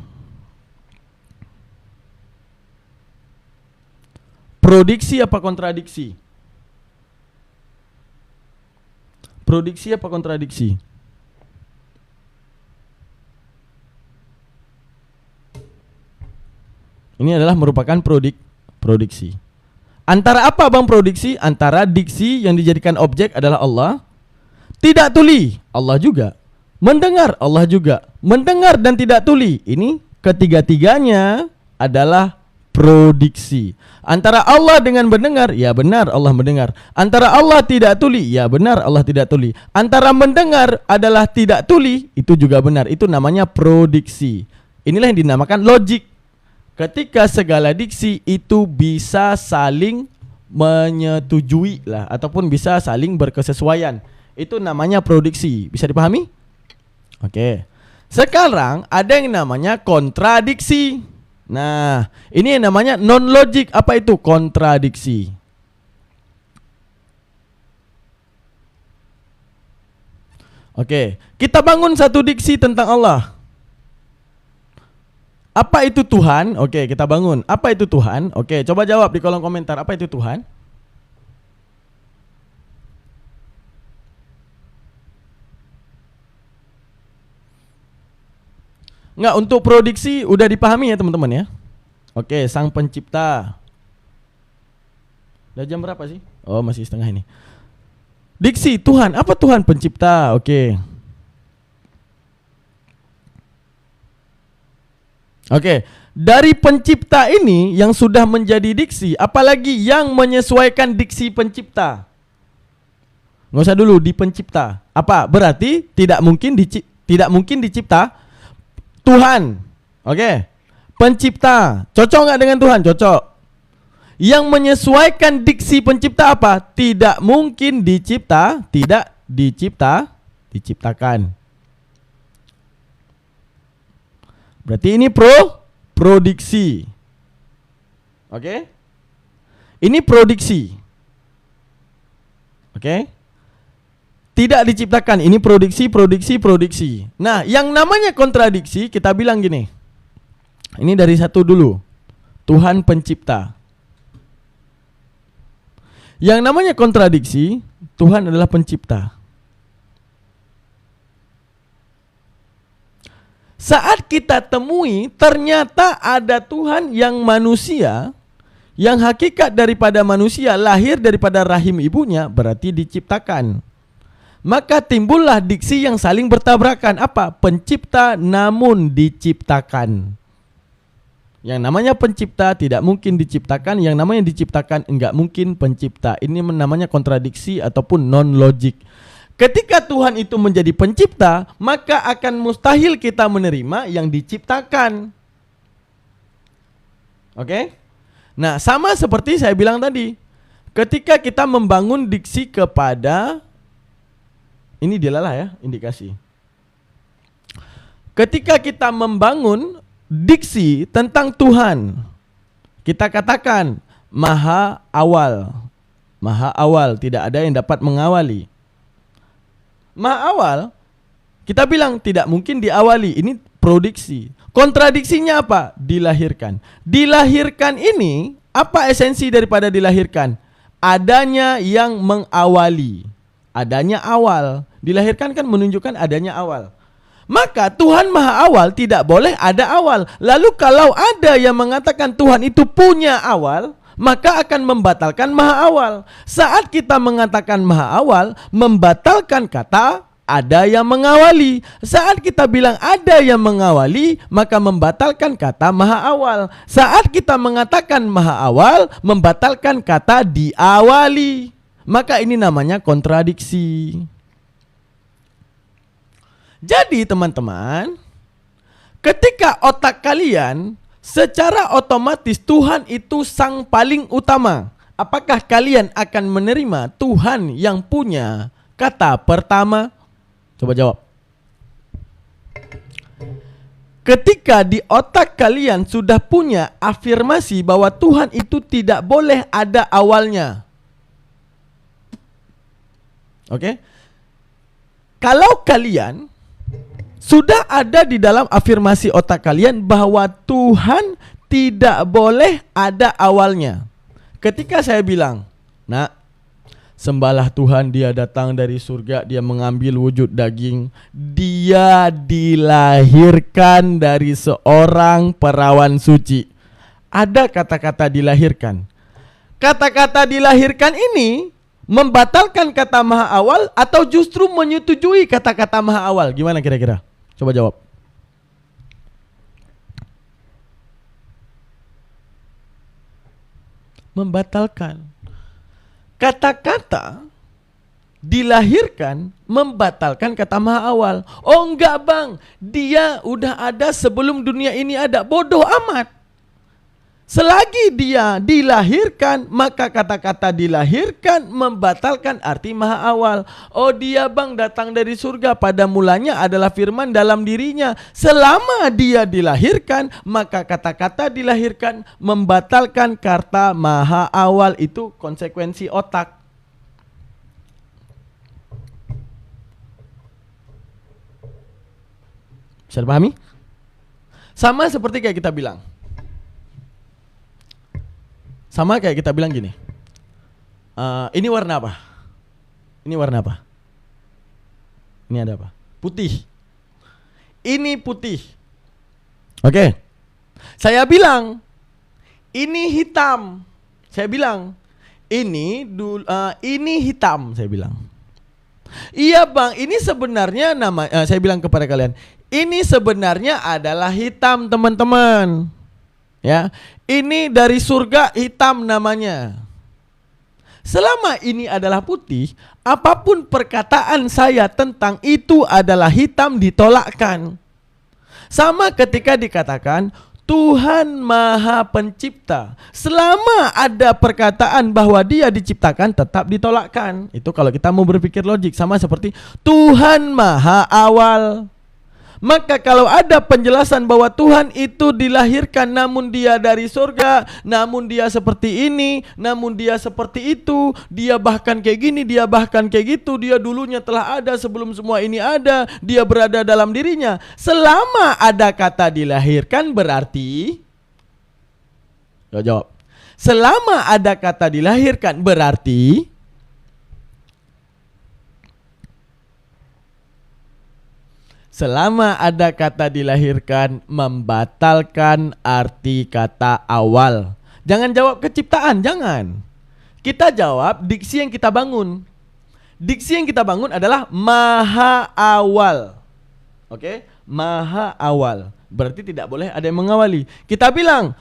[SPEAKER 5] Prodiksi apa kontradiksi? Prodiksi apa kontradiksi? Ini adalah merupakan prodiksi. Antara apa bang prodiksi? Antara diksi yang dijadikan objek adalah Allah, tidak tuli, Allah juga, mendengar, Allah juga, mendengar dan tidak tuli. Ini ketiga-tiganya adalah prodiksi. Antara Allah dengan mendengar, ya benar Allah mendengar. Antara Allah tidak tuli, ya benar Allah tidak tuli. Antara mendengar adalah tidak tuli, itu juga benar. Itu namanya prodiksi. Inilah yang dinamakan logik. Ketika segala diksi itu bisa saling menyetujui lah, ataupun bisa saling berkesesuaian, itu namanya prodiksi. Bisa dipahami? Oke. Sekarang ada yang namanya kontradiksi. Nah, ini yang namanya non-logik. Apa itu kontradiksi? Oke, kita bangun satu diksi tentang Allah. Apa itu Tuhan? Oke, kita bangun. Apa itu Tuhan? Oke, coba jawab di kolom komentar. Apa itu Tuhan? Enggak, untuk prodiksi udah dipahami ya teman-teman ya. Oke, Sang Pencipta. Udah jam berapa sih? Oh, masih setengah ini. Diksi, Tuhan. Apa Tuhan? Pencipta. Oke. Oke, dari pencipta ini yang sudah menjadi diksi, apalagi yang menyesuaikan diksi pencipta. Nggak usah dulu di pencipta. Apa? Berarti tidak mungkin dicipta Tuhan. Oke. Pencipta. Cocok nggak dengan Tuhan? Cocok. Yang menyesuaikan diksi pencipta apa? Tidak mungkin diciptakan. Berarti ini prodiksi. Oke? Ini prodiksi. Oke? Tidak diciptakan. Ini produksi. Nah, yang namanya kontradiksi kita bilang gini. Ini dari satu dulu. Tuhan pencipta. Yang namanya kontradiksi, Tuhan adalah pencipta. Saat kita temui, ternyata ada Tuhan yang manusia, yang hakikat daripada manusia, lahir daripada rahim ibunya, berarti diciptakan. Maka timbullah diksi yang saling bertabrakan. Apa? Pencipta namun diciptakan. Yang namanya pencipta tidak mungkin diciptakan, yang namanya diciptakan enggak mungkin pencipta. Ini namanya kontradiksi ataupun non-logik. Ketika Tuhan itu menjadi pencipta, maka akan mustahil kita menerima yang diciptakan. Oke? Nah, sama seperti saya bilang tadi. Ketika kita membangun diksi kepada, ini dilalah ya, indikasi. Ketika kita membangun diksi tentang Tuhan, kita katakan maha awal. Maha awal, tidak ada yang dapat mengawali. Maha awal, kita bilang tidak mungkin diawali. Ini prodiksi. Kontradiksinya apa? Dilahirkan. Dilahirkan ini, apa esensi daripada dilahirkan? Adanya yang mengawali. Adanya awal. Dilahirkan kan menunjukkan adanya awal. Maka Tuhan Maha Awal tidak boleh ada awal. Lalu kalau ada yang mengatakan Tuhan itu punya awal, maka akan membatalkan Maha Awal. Saat kita mengatakan Maha Awal, membatalkan kata ada yang mengawali. Saat kita bilang ada yang mengawali, maka membatalkan kata Maha Awal. Saat kita mengatakan Maha Awal, membatalkan kata diawali. Maka ini namanya kontradiksi. Jadi teman-teman, ketika otak kalian secara otomatis Tuhan itu sang paling utama, apakah kalian akan menerima Tuhan yang punya kata pertama? Coba jawab. Ketika di otak kalian sudah punya afirmasi bahwa Tuhan itu tidak boleh ada awalnya. Oke? Kalau kalian sudah ada di dalam afirmasi otak kalian bahwa Tuhan tidak boleh ada awalnya. Ketika saya bilang, nak, sembahlah Tuhan, dia datang dari surga, dia mengambil wujud daging, dia dilahirkan dari seorang perawan suci. Ada kata-kata dilahirkan. Kata-kata dilahirkan ini membatalkan kata Maha Awal atau justru menyetujui kata-kata Maha Awal? Gimana kira-kira? Coba jawab. Membatalkan. Kata-kata dilahirkan membatalkan kata Maha Awal. Oh enggak bang, dia udah ada sebelum dunia ini ada. Bodoh amat. Selagi dia dilahirkan, maka kata-kata dilahirkan membatalkan arti Maha Awal. Oh dia bang datang dari surga, pada mulanya adalah firman dalam dirinya. Selama dia dilahirkan, maka kata-kata dilahirkan membatalkan kata Maha Awal. Itu konsekuensi otak. Bisa dipahami? Sama seperti kayak kita bilang. Sama kayak kita bilang gini, ini warna apa? Ini warna apa? Ini ada apa? Putih. Ini putih. Oke. Saya bilang, ini hitam. Saya bilang, ini hitam. Saya bilang. Iya bang, ini sebenarnya saya bilang kepada kalian, ini sebenarnya adalah hitam teman-teman. Ya, ini dari surga hitam namanya. Selama ini adalah putih, apapun perkataan saya tentang itu adalah hitam ditolakkan. Sama ketika dikatakan Tuhan Maha Pencipta. Selama ada perkataan bahwa dia diciptakan tetap ditolakkan. Itu kalau kita mau berpikir logik. Sama seperti Tuhan Maha Awal. Maka kalau ada penjelasan bahwa Tuhan itu dilahirkan namun dia dari surga, namun dia seperti ini, namun dia seperti itu, dia bahkan kayak gini, dia bahkan kayak gitu, dia dulunya telah ada sebelum semua ini ada, dia berada dalam dirinya. Selama ada kata dilahirkan berarti, jawab. Selama ada kata dilahirkan berarti selama ada kata dilahirkan membatalkan arti kata awal. Jangan jawab keciptaan, jangan. Kita jawab diksi yang kita bangun. Diksi yang kita bangun adalah maha awal. Oke? Maha awal. Berarti tidak boleh ada yang mengawali. Kita bilang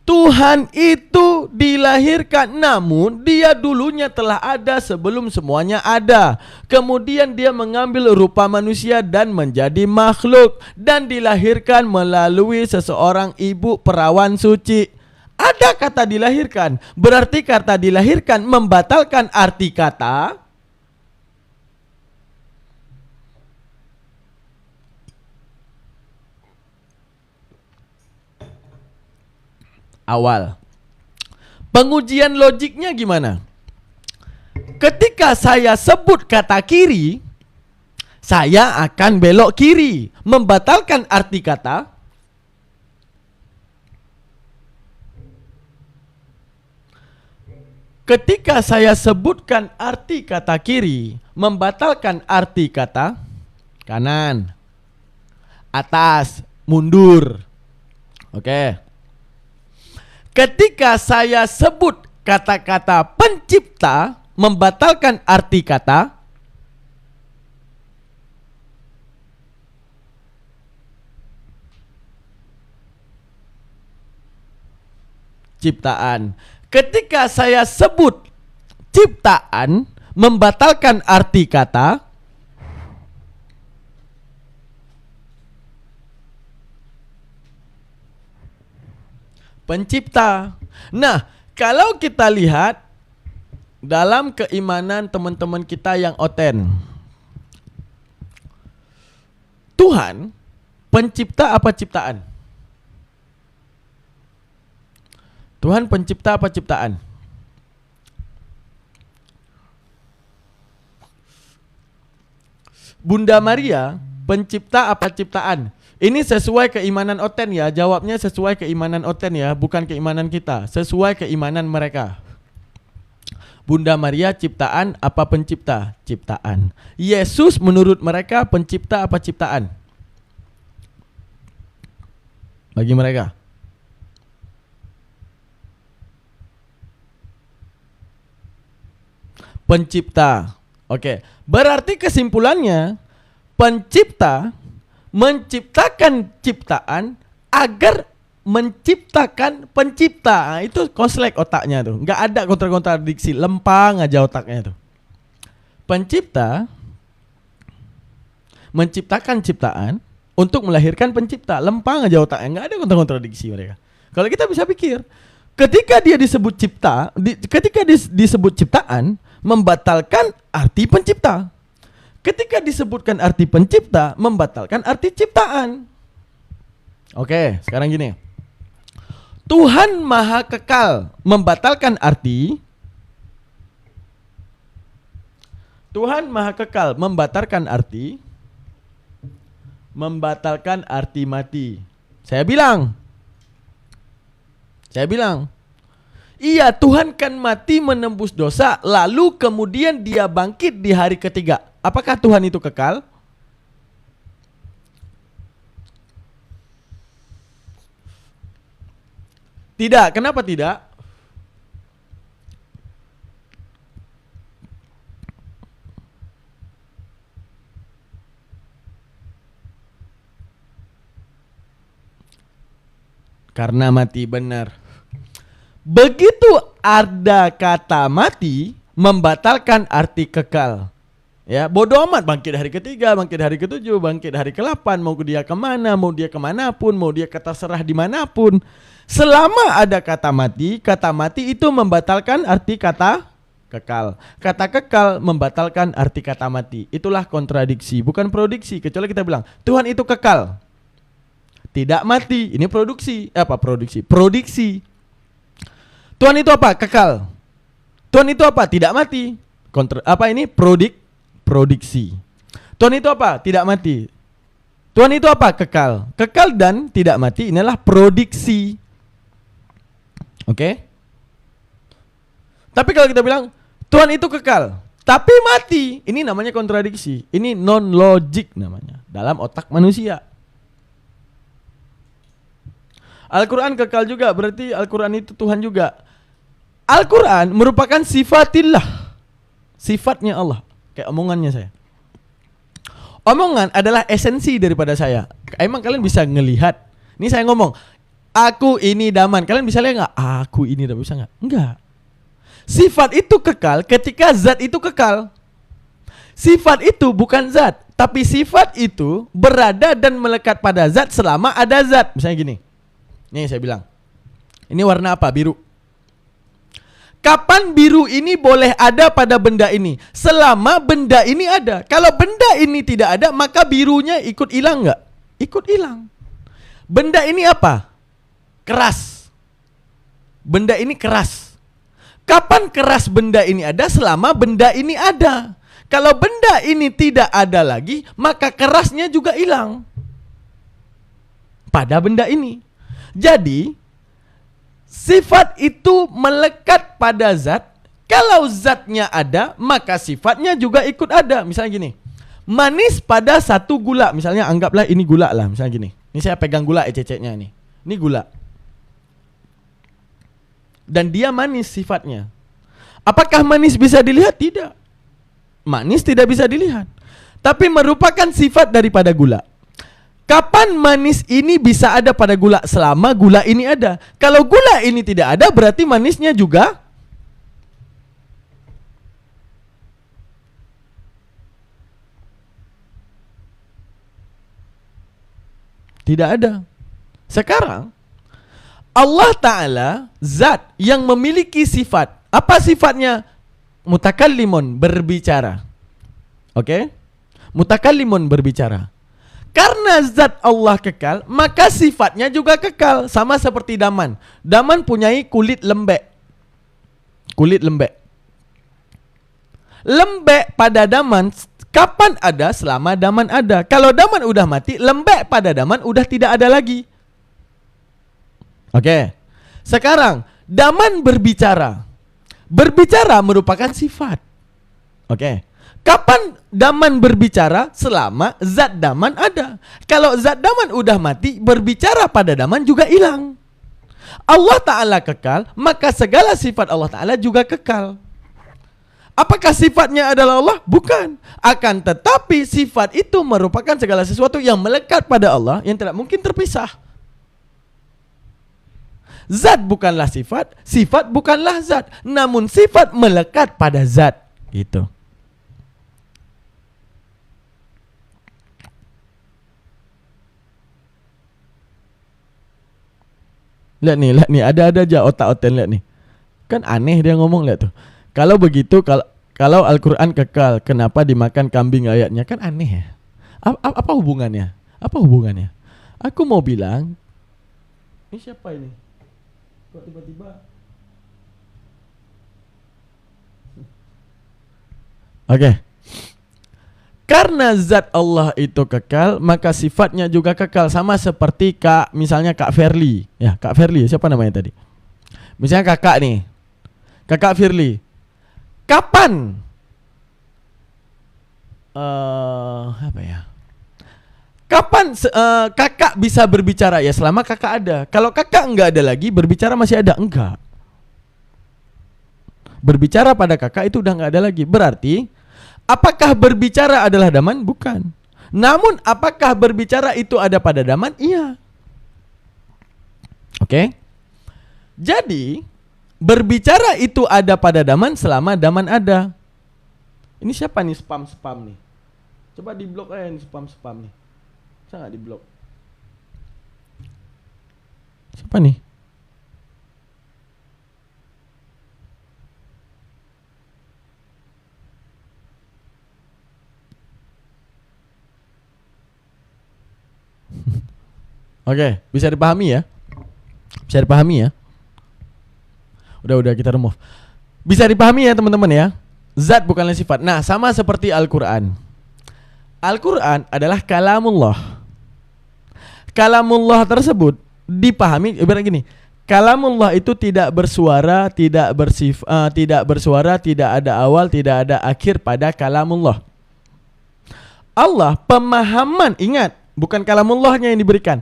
[SPEAKER 5] Tuhan itu dilahirkan namun dia dulunya telah ada sebelum semuanya ada. Kemudian dia mengambil rupa manusia dan menjadi makhluk dan dilahirkan melalui seseorang ibu perawan suci. Ada kata dilahirkan, berarti kata dilahirkan membatalkan arti kata awal. Pengujian logiknya gimana? Ketika saya sebut kata kiri, saya akan belok kiri, membatalkan arti kata ketika saya sebutkan arti kata kiri, membatalkan arti kata kanan, atas, mundur. Oke. Ketika saya sebut kata-kata pencipta, membatalkan arti kata ciptaan. Ketika saya sebut ciptaan, membatalkan arti kata pencipta. Nah, kalau kita lihat dalam keimanan teman-teman kita yang oten, Tuhan pencipta apa ciptaan? Tuhan pencipta apa ciptaan? Bunda Maria pencipta apa ciptaan? Ini sesuai keimanan oten ya, jawabnya sesuai keimanan oten ya, bukan keimanan kita, sesuai keimanan mereka. Bunda Maria ciptaan apa pencipta? Ciptaan. Yesus menurut mereka pencipta apa ciptaan? Bagi mereka. Pencipta. Oke, berarti kesimpulannya pencipta menciptakan ciptaan agar menciptakan pencipta. Nah, itu koslek otaknya tuh. Nggak ada kontradiksi, lempang aja otaknya tuh. Pencipta menciptakan ciptaan untuk melahirkan pencipta. Lempang aja otaknya, nggak ada kontradiksi mereka. Kalau kita bisa pikir, ketika dia disebut cipta, ketika disebut ciptaan, membatalkan arti pencipta. Ketika disebutkan arti pencipta, membatalkan arti ciptaan. Oke, sekarang gini. Tuhan Maha Kekal membatalkan arti. Tuhan Maha Kekal membatalkan arti. Membatalkan arti mati. Saya bilang, iya, Tuhan kan mati menembus dosa, lalu kemudian dia bangkit di hari ketiga. Apakah Tuhan itu kekal? Tidak. Kenapa tidak? Karena mati, benar. Begitu ada kata mati, membatalkan arti kekal. Ya, bodoh amat bangkit hari ketiga, bangkit hari ketujuh, bangkit hari ke-8, mau dia kemana, mau dia kemanapun, mau dia terserah dimanapun. Selama ada kata mati itu membatalkan arti kata kekal. Kata kekal membatalkan arti kata mati. Itulah kontradiksi, bukan produksi. Kecuali kita bilang, Tuhan itu kekal, tidak mati. Ini produksi. Produksi. Tuhan itu apa? Kekal. Tuhan itu apa? Tidak mati. Produksi. Tuhan itu apa? Tidak mati. Tuhan itu apa? Kekal. Kekal dan tidak mati inilah produksi. Oke? Tapi kalau kita bilang Tuhan itu kekal, tapi mati, ini namanya kontradiksi. Ini non logik namanya dalam otak manusia. Al-Quran kekal juga, berarti Al-Quran itu Tuhan juga. Al-Quran merupakan sifatillah, sifatnya Allah. Kayak omongannya saya. Omongan adalah esensi daripada saya. Emang kalian bisa ngelihat? Ini saya ngomong, aku ini Daman. Kalian bisa lihat nggak? Aku ini Daman, bisa nggak? Enggak. Sifat itu kekal ketika zat itu kekal. Sifat itu bukan zat, tapi sifat itu berada dan melekat pada zat selama ada zat. Misalnya gini. Nih saya bilang, ini warna apa? Biru. Kapan biru ini boleh ada pada benda ini? Selama benda ini ada. Kalau benda ini tidak ada, maka birunya ikut hilang nggak? Ikut hilang. Benda ini apa? Keras. Benda ini keras. Kapan keras benda ini ada? Selama benda ini ada. Kalau benda ini tidak ada lagi, maka kerasnya juga hilang pada benda ini. Jadi sifat itu melekat pada zat. Kalau zatnya ada, maka sifatnya juga ikut ada. Misalnya gini, manis pada satu gula. Misalnya anggaplah ini gula lah. Misalnya gini, ini saya pegang gula ececeknya nih. Ini gula. Dan dia manis sifatnya. Apakah manis bisa dilihat? Tidak. Manis tidak bisa dilihat. Tapi merupakan sifat daripada gula. Kapan manis ini bisa ada pada gula? Selama gula ini ada. Kalau gula ini tidak ada, berarti manisnya juga tidak ada. Sekarang Allah Ta'ala zat yang memiliki sifat. Apa sifatnya? Mutakallimun, berbicara. Oke? Mutakallimun, berbicara. Karena zat Allah kekal, maka sifatnya juga kekal. Sama seperti Daman. Daman punyai kulit lembek. Kulit lembek. Lembek pada Daman kapan ada? Selama Daman ada. Kalau Daman udah mati, lembek pada Daman udah tidak ada lagi. Oke. Sekarang Daman berbicara. Berbicara merupakan sifat. Oke. Kapan Daman berbicara? Selama zat Daman ada. Kalau zat Daman udah mati, berbicara pada Daman juga hilang. Allah Ta'ala kekal, maka segala sifat Allah Ta'ala juga kekal. Apakah sifatnya adalah Allah? Bukan. Akan tetapi sifat itu merupakan segala sesuatu yang melekat pada Allah, yang tidak mungkin terpisah. Zat bukanlah sifat, sifat bukanlah zat, namun sifat melekat pada zat. Gitu. Lihat nih, ada aja otak-otak, lihat nih. Kan aneh dia ngomong, lihat tuh. Kalau begitu, kalau Al-Quran kekal, kenapa dimakan kambing ayatnya? Kan aneh ya. Apa hubungannya? Apa hubungannya? Aku mau bilang, ini siapa ini? Kok tiba-tiba? Oke. Karena zat Allah itu kekal, maka sifatnya juga kekal. Sama seperti misalnya Kak Firly. Ya, Kak Firly, siapa namanya tadi? Misalnya kakak nih, Kakak Firly. Kapan? Apa ya? Kapan kakak bisa berbicara? Ya selama kakak ada. Kalau kakak enggak ada lagi, berbicara masih ada? Enggak. Berbicara pada kakak itu udah enggak ada lagi. Berarti apakah berbicara adalah Daman? Bukan. Namun apakah berbicara itu ada pada Daman? Iya. Oke? Jadi berbicara itu ada pada daman selama daman ada. Ini siapa nih spam nih? Coba di blok aja nih spam nih. Bisa nggak di blok? Siapa nih? Oke, bisa dipahami ya? Bisa dipahami ya? Udah kita remove. Bisa dipahami ya teman-teman ya? Zat bukanlah sifat. Nah, sama seperti Al-Quran. Al-Quran adalah kalamullah. Kalamullah tersebut dipahami ibarat gini. Kalamullah itu tidak bersuara, tidak bersuara, tidak ada awal, tidak ada akhir pada kalamullah. Allah pemahaman, ingat, bukan kalamullahnya yang diberikan.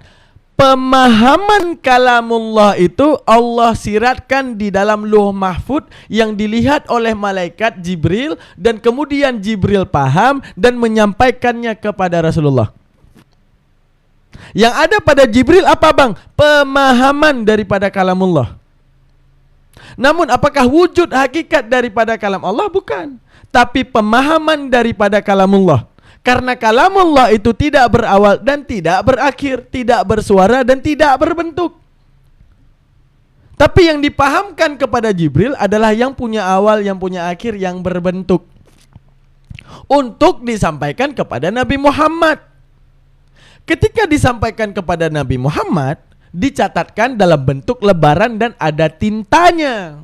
[SPEAKER 5] Pemahaman kalamullah itu Allah siratkan di dalam Lauh Mahfud yang dilihat oleh malaikat Jibril dan kemudian Jibril paham dan menyampaikannya kepada Rasulullah. Yang ada pada Jibril apa bang? Pemahaman daripada kalamullah. Namun apakah wujud hakikat daripada kalam Allah? Bukan. Tapi pemahaman daripada kalamullah. Karena kalamullah itu tidak berawal dan tidak berakhir, tidak bersuara dan tidak berbentuk. Tapi yang dipahamkan kepada Jibril adalah yang punya awal, yang punya akhir, yang berbentuk. Untuk disampaikan kepada Nabi Muhammad. Ketika disampaikan kepada Nabi Muhammad, dicatatkan dalam bentuk lebaran dan ada tintanya.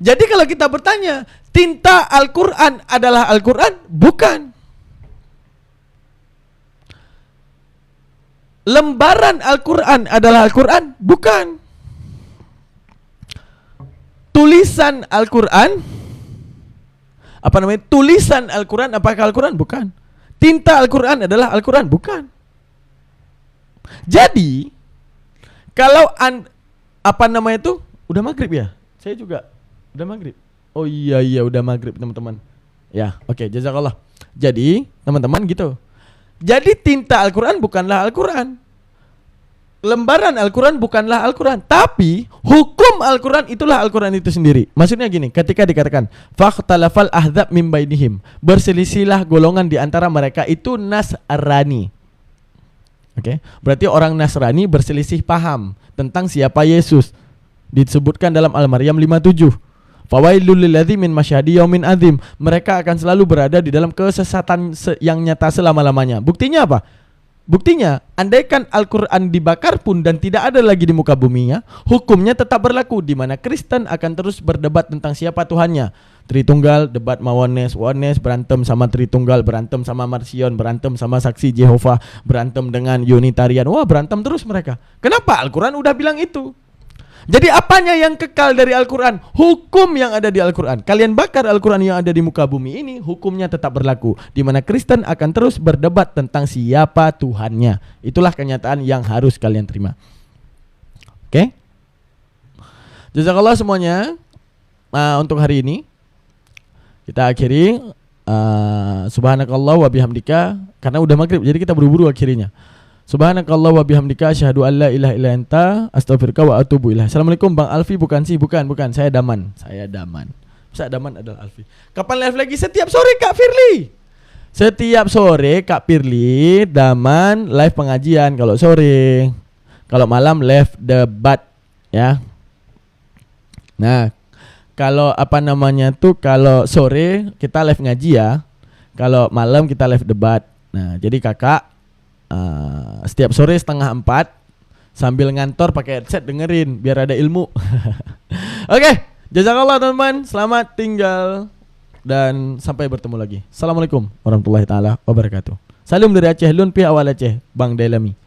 [SPEAKER 5] Jadi kalau kita bertanya, tinta Al-Quran adalah Al-Quran? Bukan. Lembaran Al-Quran adalah Al-Quran? Bukan. Tulisan Al-Quran, apa namanya? Tulisan Al-Quran apakah Al-Quran? Bukan. Tinta Al-Quran adalah Al-Quran? Bukan. Jadi kalau apa namanya itu? Udah maghrib ya? Saya juga udah maghrib. Oh iya udah maghrib teman-teman. Ya oke, jazakallah. Jadi teman-teman gitu. Jadi tinta Al-Quran bukanlah Al-Quran. Lembaran Al-Quran bukanlah Al-Quran. Tapi hukum Al-Quran itulah Al-Quran itu sendiri. Maksudnya gini, ketika dikatakan Fakhtalafal ahdzab min bainihim, berselisihlah golongan di antara mereka itu Nasrani. Oke, berarti orang Nasrani berselisih paham tentang siapa Yesus. Disebutkan dalam Al-Maryam 57. Fawailul lilladzi min masyhadi yaumin adzim. Mereka akan selalu berada di dalam kesesatan yang nyata selama-lamanya. Buktinya apa? Buktinya, andaikan Al-Quran dibakar pun dan tidak ada lagi di muka buminya, hukumnya tetap berlaku, di mana Kristen akan terus berdebat tentang siapa Tuhannya. Tritunggal, debat sama Oneness, berantem sama Tritunggal, berantem sama Marsion, berantem sama Saksi Jehovah, berantem dengan Unitarian. Wah, berantem terus mereka. Kenapa? Al-Quran udah bilang itu. Jadi apanya yang kekal dari Al-Quran? Hukum yang ada di Al-Quran. Kalian bakar Al-Quran yang ada di muka bumi ini, hukumnya tetap berlaku. Di mana Kristen akan terus berdebat tentang siapa Tuhannya. Itulah kenyataan yang harus kalian terima. Oke? Jazakallah semuanya. Untuk hari ini kita akhiri. Subhanakallah wa bihamdika. Karena udah maghrib, jadi kita buru-buru akhirinya. Subhanakallah wa bihamdika asyhadu an la ilaha illa anta astaghfiruka wa atubu ilaik. Assalamualaikum Bang Alfi. Bukan, saya Daman. Masa Daman adalah Alfi. Kapan live lagi? Setiap sore Kak Firly. Setiap sore Kak Firly Daman live pengajian kalau sore. Kalau malam live debat ya. Nah, kalau apa namanya tuh, kalau sore kita live ngaji ya. Kalau malam kita live debat. Nah, jadi kakak setiap sore 3:30 sambil ngantor pakai headset dengerin biar ada ilmu. Oke, jazakallah teman-teman, selamat tinggal dan sampai bertemu lagi. Assalamualaikum warahmatullahi taala wabarakatuh. Salam dari Aceh Lun, pihak awal Aceh, Bang Delami.